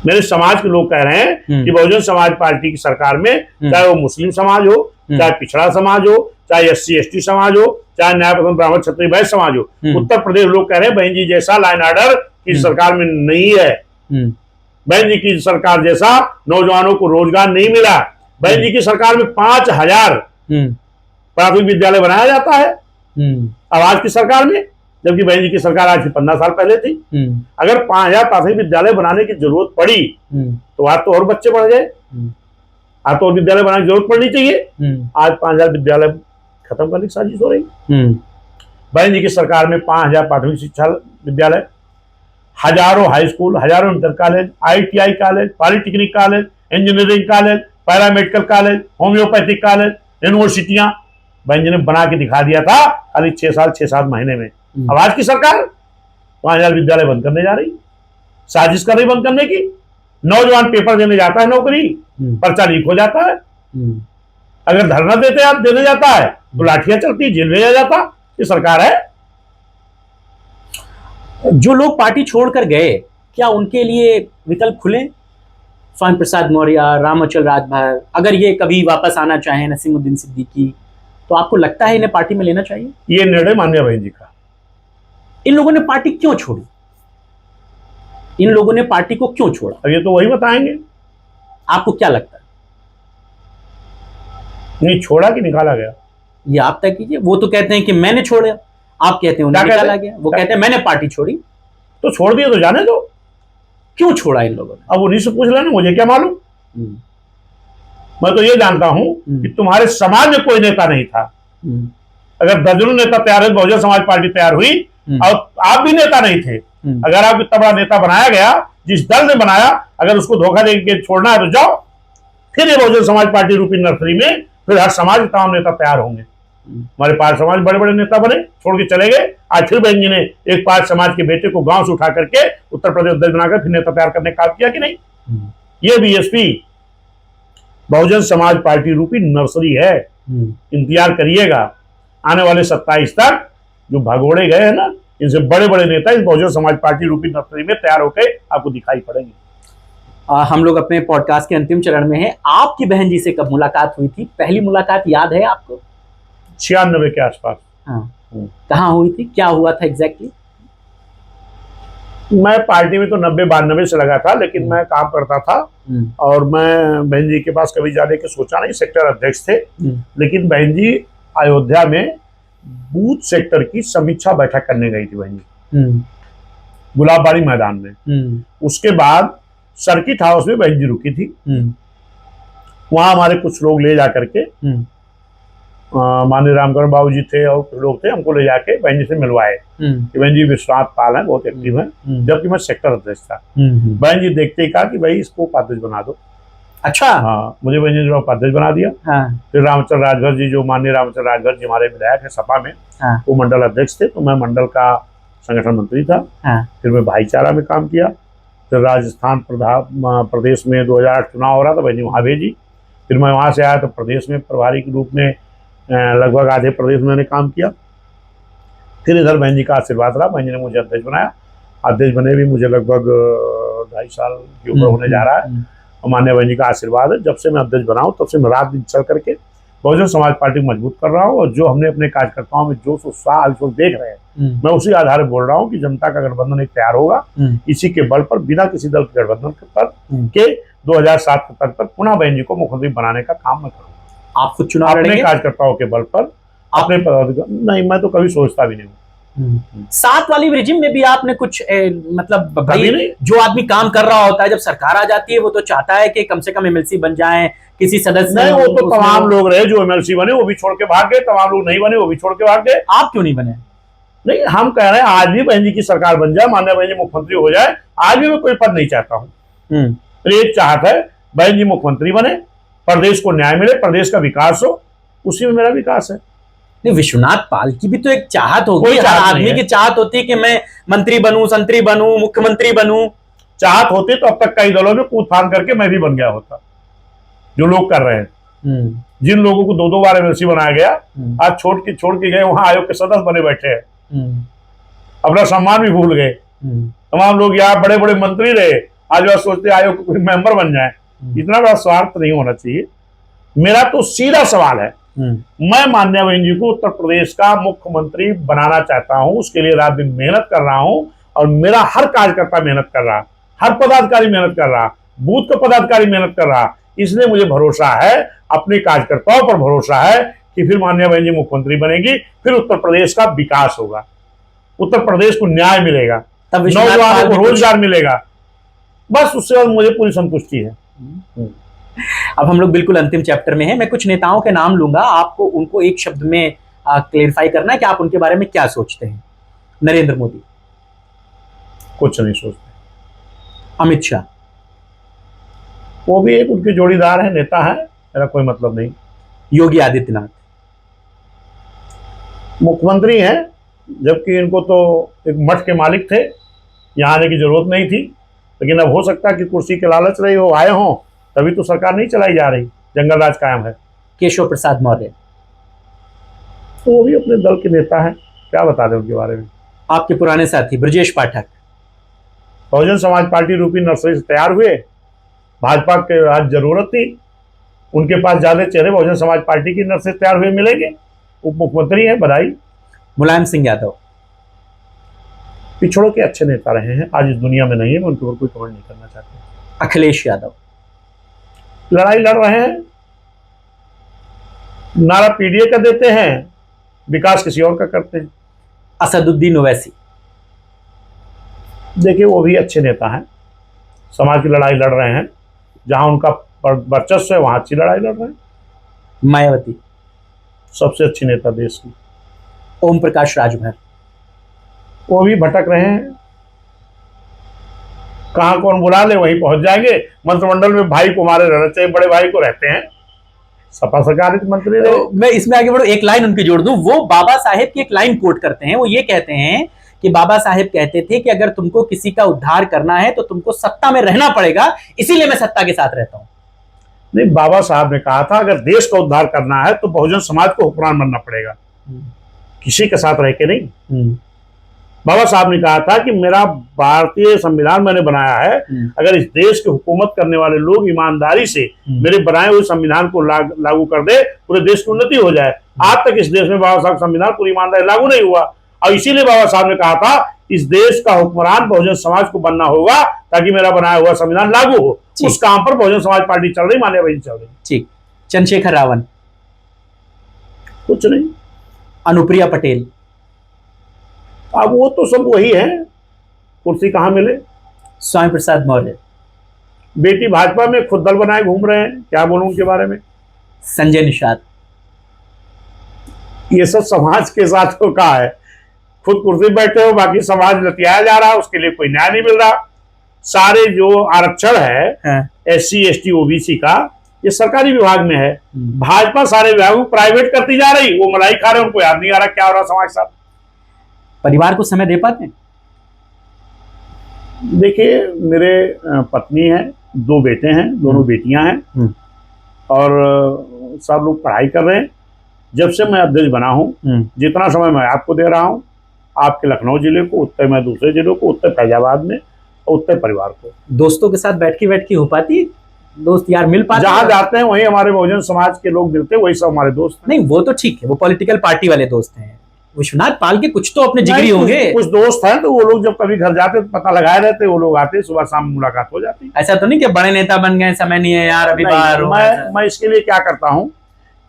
मेरे समाज के लोग कह रहे हैं कि बहुजन समाज पार्टी की सरकार में, चाहे वो मुस्लिम समाज हो, चाहे पिछड़ा समाज हो, चाहे SC/ST समाज हो, चाहे न्याय पसंद ब्राह्मण क्षत्रिय वैश्य समाज हो, उत्तर प्रदेश लोग कह रहे हैं बहन जी जैसा लाइन ऑर्डर की सरकार में नहीं है, बहन जी की सरकार जैसा नौजवानों को रोजगार नहीं मिला, बहन जी की सरकार में 5000 प्राथमिक विद्यालय बनाया जाता है आवाज की सरकार में, जबकि बहन जी की सरकार आज से 15 साल पहले थी। अगर 5000 प्राथमिक विद्यालय बनाने की जरूरत पड़ी तो आज तो और बच्चे बढ़ गए, आज तो और विद्यालय बनाने की जरूरत पड़नी चाहिए। आज 5000 विद्यालय खत्म करने की साजिश हो रही। बहन जी की सरकार में 5000 प्राथमिक शिक्षा विद्यालय, हजारों हाई स्कूल, हजारों inter college, ITI college, polytechnic college, engineering college, paramedical college, homoeopathic college, यूनिवर्सिटियां बहन जी ने बना के दिखा दिया था खाली 6-7 महीने में। अब आज की सरकार 5000 विद्यालय बंद करने जा रही, साजिश कर रही बंद करने की। नौजवान पेपर देने जाता है, नौकरी पर्चा लीक हो जाता है, अगर धरना देने जाता है तो लाठियां चलती, जेल भेजा जाता। ये सरकार है। जो लोग पार्टी छोड़कर गए, क्या उनके लिए विकल्प खुले? स्वामी प्रसाद मौर्य, रामाचल राजभर, अगर ये कभी वापस आना चाहें, नसीमुद्दीन सिद्दीकी, तो आपको लगता है इन्हें पार्टी में लेना चाहिए? ये निर्णय मान्य बहन जी का। इन लोगों ने पार्टी क्यों छोड़ी? इन लोगों ने पार्टी को क्यों छोड़ा? अब ये तो वही बताएंगे। आपको क्या लगता है? नहीं छोड़ा कि निकाला गया, ये आप तय कीजिए। वो तो कहते हैं कि मैंने छोड़ा, आप कहते हैं उन्हें निकाला गया। वो कहते हैं मैंने पार्टी छोड़ी। तो छोड़ दिया तो जाने दो। क्यों छोड़ा इन लोगों ने? अब उन्हीं से पूछ लेना, मुझे क्या मालूम। मैं तो ये जानता हूं कि तुम्हारे समाज में कोई नेता नहीं था। अगर दर्जनों नेता तैयार है, बहुजन समाज पार्टी तैयार हुई, और आप भी नेता नहीं थे। अगर आप इतना बड़ा नेता बनाया गया, जिस दल ने बनाया, अगर उसको धोखा देके छोड़ना है तो जाओ, फिर ये बहुजन समाज पार्टी रूपी नर्सरी में फिर हर समाज के तमाम नेता तैयार होंगे। हमारे पार्ट समाज बड़े बड़े नेता बने, छोड़ के चले गए। आज फिर बहन जी ने एक पार्ट समाज के बेटे को गांव से उठा करके उत्तर प्रदेश अध्यक्ष बनाकर फिर नेता तैयार करने का काम किया कि नहीं? ये BSP बहुजन समाज पार्टी रूपी नर्सरी है। इंतजार करिएगा, आने वाले 27 तक जो भगोड़े गए हैं ना, इनसे बड़े बड़े नेता इस बहुजन समाज पार्टी रूपी नर्सरी में तैयार होकर आपको दिखाई पड़ेंगे। हम लोग अपने पॉडकास्ट के अंतिम चरण में हैं। आपकी बहन जी से कब मुलाकात हुई थी? पहली मुलाकात याद है आपको? 96 के आसपास। हाँ, कहाँ हुई थी? क्या हुआ था एग्जैक्टली? मैं पार्टी में तो 90-92 से लगा था, लेकिन मैं काम करता था और मैं बहन जी के पास कभी जाने के सोचा नहीं। सेक्टर अध्यक्ष थे, लेकिन बहन जी अयोध्या में बूथ सेक्टर की समीक्षा बैठक करने गई थी बहन जी, गुलाबबाड़ी मैदान में। उसके बाद सर्किट हाउस में बहन जी रुकी थी। वहां हमारे कुछ लोग ले जा करके, माननीय रामकरण बाबू जी थे और कुछ लोग थे, हमको ले जाके बहन जी से मिलवाए कि बहन जी विश्वनाथ पाल है, बहुत एक्टिव है, जबकि मैं सेक्टर अध्यक्ष था। बहन जी देखते ही कहा कि भाई इसको उपाध्यक्ष बना दो। अच्छा। हाँ, मुझे बहन जी ने उपाध्यक्ष बना दिया। फिर रामचल राजभर जी, जो माननीय रामचल राजभर जी हमारे विधायक है सपा में, वो मंडल अध्यक्ष थे, तो मैं मंडल का संगठन मंत्री था। फिर मैं भाईचारा में काम किया। फिर राजस्थान प्रदेश में 2008 चुनाव हो रहा था, बहन जी वहाँ भेजी। फिर मैं वहाँ से आया तो प्रदेश में प्रभारी के रूप में लगभग आधे प्रदेश में मैंने काम किया। फिर इधर बहन जी का आशीर्वाद रहा, बहन जी ने मुझे अध्यक्ष बनाया। अध्यक्ष बने भी मुझे लगभग 2.5 साल के ऊपर होने जा रहा है, और माननीय बहन जी का आशीर्वाद है। जब से मैं अध्यक्ष बना हूँ तब से मैं रात दिन चल करके बहुजन समाज पार्टी को मजबूत कर रहा हूँ, और जो हमने अपने कार्यकर्ताओं में जोश उत्साह इस वक्त देख रहे हैं, मैं उसी आधार पर बोल रहा हूँ कि जनता का गठबंधन एक तैयार होगा। इसी के बल पर, बिना किसी दल के गठबंधन पर के 2007 के तक पर पुनः बहन जी को मुख्यमंत्री बनाने का काम मैं करूंगा। आप खुद चुनाव अपने लड़ेंगे? कार्यकर्ताओं के बल पर, अपने पदाधिकारी नहीं, मैं तो कभी सोचता भी नहीं हूँ। 7 वाली रिजिम में भी आपने कुछ मतलब कभी नहीं। जो आदमी काम कर रहा होता है, जब सरकार आ जाती है वो तो चाहता है कि कम से कम एमएलसी बन जाएं, किसी सदस्य। नहीं, वो तो तमाम लोग रहे जो एमएलसी बने वो भी छोड़ के भाग गए, तमाम लोग नहीं बने वो भी छोड़ के भाग गए। आप क्यों नहीं बने? नहीं, हम कह रहे हैं आज भी बहन जी की सरकार बन जाए, माननीय बहन जी मुख्यमंत्री हो जाए, आज भी मैं कोई पद नहीं चाहता हूँ। मेरी एक चाहत है, बहन जी मुख्यमंत्री बने, प्रदेश को न्याय मिले, प्रदेश का विकास हो, उसी में मेरा विकास है। नहीं, विश्वनाथ पाल की भी तो एक चाहत होगी, कोई हर चाहत आदमी नहीं की है। चाहत होती है कि मैं मंत्री बनूं, संतरी बनूं, मुख्यमंत्री बनूं। चाहत होती तो अब तक कई दलों में कूद फांद करके मैं भी बन गया होता, जो लोग कर रहे हैं। जिन लोगों को 2-2 बार एमएलसी बनाया गया, आज छोड़ के गए, वहां आयोग के सदस्य बने बैठे हैं, अपना सम्मान भी भूल गए। तमाम लोग यहाँ बड़े बड़े मंत्री रहे, आज वह सोचते आयोग के कोई मेंबर बन जाए। इतना बड़ा स्वार्थ नहीं होना चाहिए। मेरा तो सीधा सवाल है, मैं माननीय बहन जी को उत्तर प्रदेश का मुख्यमंत्री बनाना चाहता हूं, उसके लिए रात दिन मेहनत कर रहा हूं, और मेरा हर कार्यकर्ता मेहनत कर रहा, हर पदाधिकारी मेहनत कर रहा, बूथ का पदाधिकारी मेहनत कर रहा। इसलिए मुझे भरोसा है, अपने कार्यकर्ताओं पर भरोसा है कि फिर माननीय बहन जी मुख्यमंत्री बनेगी, फिर उत्तर प्रदेश का विकास होगा, उत्तर प्रदेश को न्याय मिलेगा, नौजवानों को रोजगार मिलेगा, बस उससे बाद मुझे पूरी संतुष्टि है। अब हम लोग बिल्कुल अंतिम चैप्टर में हैं। मैं कुछ नेताओं के नाम लूंगा, आपको उनको एक शब्द में क्लेरिफाई करना है कि आप उनके बारे में क्या सोचते हैं। नरेंद्र मोदी? कुछ नहीं सोचते। अमित शाह? वो भी एक उनके जोड़ीदार है, नेता है, मेरा कोई मतलब नहीं। योगी आदित्यनाथ? मुख्यमंत्री हैं, जबकि इनको तो एक मठ के मालिक थे, यहाँ आने की जरूरत नहीं थी, लेकिन अब हो सकता है कि कुर्सी के लालच रही हो, आए हों, तभी तो सरकार नहीं चलाई जा रही, जंगल राज कायम है। केशव प्रसाद मौर्य? तो वो भी अपने दल के नेता हैं, क्या बता दें उनके बारे में। आपके पुराने साथी ब्रजेश पाठक? बहुजन समाज पार्टी रूपी नर्सरी से तैयार हुए, भाजपा के आज जरूरत थी, उनके पास ज्यादा चेहरे बहुजन समाज पार्टी की नर्सरी से तैयार हुए मिलेंगे, उप मुख्यमंत्री है, बधाई। मुलायम सिंह यादव? पिछड़ों के अच्छे नेता रहे हैं, आज इस दुनिया में नहीं है, मैं उनके ऊपर कोई कमेंट नहीं करना चाहता। अखिलेश यादव? लड़ाई लड़ रहे हैं, नारा पीडीए का देते हैं, विकास किसी और का करते हैं। असदुद्दीन ओवैसी? देखिए, वो भी अच्छे नेता हैं, समाज की लड़ाई लड़ रहे हैं, जहां उनका वर्चस्व है वहां अच्छी लड़ाई लड़ रहे हैं। मायावती? सबसे अच्छी नेता देश की। ओम प्रकाश राजभर? वो भी भटक रहे हैं, कहां कौन बुला ले वहीं पहुंच जाएंगे। मंत्रिमंडल में भाई को हमारे रहना चाहिए, बड़े भाई को रहते हैं, सपा सरकार के मंत्री रहे। तो मैं इसमें आगे बढ़ूं, एक लाइन उनकी जोड़ दूं। वो बाबा साहेब की एक लाइन कोट करते हैं, वो ये कहते हैं कि बाबा साहेब कहते थे कि अगर तुमको किसी का उद्धार करना है तो तुमको सत्ता में रहना पड़ेगा, इसीलिए मैं सत्ता के साथ रहता हूं। नहीं, बाबा साहब ने कहा था अगर देश का उद्धार करना है तो बहुजन समाज को हुक्मरान बनना पड़ेगा, किसी के साथ रह के नहीं। बाबा साहब ने कहा था कि मेरा भारतीय संविधान मैंने बनाया है, अगर इस देश की हुकूमत करने वाले लोग ईमानदारी से मेरे बनाए हुए संविधान को लागू कर दे, पूरे देश की उन्नति हो जाए। आज तक इस देश में बाबा साहब संविधान पूरी ईमानदारी लागू नहीं हुआ, और इसीलिए बाबा साहब ने कहा था इस देश का हुक्मरान बहुजन समाज को बनना होगा ताकि मेरा बनाया हुआ संविधान लागू हो। उस काम पर बहुजन समाज पार्टी चल रही, मान्य भाई चल रही। ठीक। चंद्रशेखर रावण? कुछ नहीं। अनुप्रिया पटेल? अब वो तो सब वही है, कुर्सी कहाँ मिले। स्वामी प्रसाद मौर्य? बेटी भाजपा में, खुद दल बनाए घूम रहे हैं, क्या बोलूं उनके बारे में। संजय निषाद? ये सब समाज के साथ तो कहा है, खुद कुर्सी बैठे हो, बाकी समाज लतियाया जा रहा है, उसके लिए कोई न्याय नहीं मिल रहा। सारे जो आरक्षण है SC ST OBC का, ये सरकारी विभाग में है, भाजपा सारे विभाग को प्राइवेट करती जा रही, वो मलाई खा रहे, उनको याद नहीं आ रहा क्या हो रहा समाज के साथ। परिवार को समय दे पाते हैं? देखिए, मेरे पत्नी है, 2 बेटे हैं, दोनों बेटियां हैं, और सब लोग पढ़ाई कर रहे हैं। जब से मैं अध्यक्ष बना हूं, जितना समय मैं आपको दे रहा हूं, आपके लखनऊ जिले को, उतने मैं दूसरे जिलों को, उतने फैजाबाद में, और उतने परिवार को। दोस्तों के साथ बैठ की हो पाती है? दोस्त यार मिल पाते जहां हैं? जाते हैं वहीं हमारे बहुजन समाज के लोग मिलते हैं, वही सब हमारे दोस्त हैं। नहीं वो तो ठीक है, वो पॉलिटिकल पार्टी वाले दोस्त हैं। विश्वनाथ पाल के कुछ तो अपने जिगरी नहीं, होंगे। कुछ दोस्त हैं तो वो लोग जब कभी घर जाते तो पता लगाए रहते, वो लोग आते, सुबह शाम मुलाकात हो जाती। ऐसा तो नहीं कि बड़े नेता बन गए, समय नहीं है यार अभी बाहर नहीं, हो। मैं इसके लिए क्या करता हूँ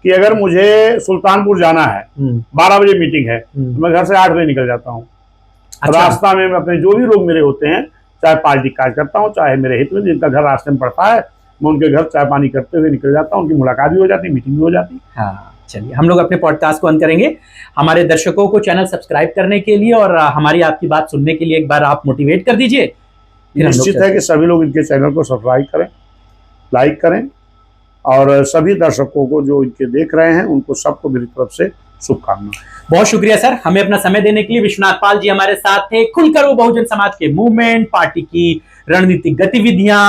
कि अगर मुझे सुल्तानपुर जाना है, 12 बजे मीटिंग है, तो मैं घर से 8 बजे निकल जाता हूँ। अच्छा। रास्ता में मैं अपने जो भी लोग मेरे होते हैं, चाहे पार्टी कार्यकर्ता हूँ, चाहे मेरे हित में जिनका घर रास्ते में पड़ता है, मैं उनके घर चाय पानी करते हुए निकल जाता हूँ, उनकी मुलाकात भी हो जाती, मीटिंग भी हो जाती। हाँ चलिए, हम लोग अपने पॉडकास्ट को अंत करेंगे। हमारे दर्शकों को चैनल सब्सक्राइब करने के लिए और हमारी आपकी बात सुनने के लिए एक बार आप मोटिवेट कर दीजिए। निश्चित है कि सभी लोग इनके चैनल को सब्सक्राइब करें, लाइक करें, और सभी दर्शकों को जो इनके देख रहे हैं उनको सबको मेरी तरफ से शुभकामनाएं। बहुत शुक्रिया सर, हमें अपना समय देने के लिए। विश्वनाथ पाल जी हमारे साथ थे। खुलकर वो बहुजन समाज के मूवमेंट, पार्टी की रणनीतिक गतिविधियां,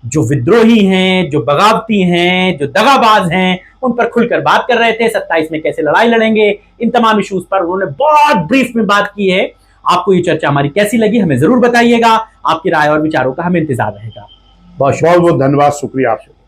जो विद्रोही हैं, जो बगावती हैं, जो दगाबाज हैं, उन पर खुलकर बात कर रहे थे। 27 में कैसे लड़ाई लड़ेंगे, इन तमाम इश्यूज पर उन्होंने बहुत ब्रीफ में बात की है। आपको ये चर्चा हमारी कैसी लगी हमें जरूर बताइएगा। आपकी राय और विचारों का हमें इंतजार रहेगा। बहुत बहुत धन्यवाद, शुक्रिया आपसे।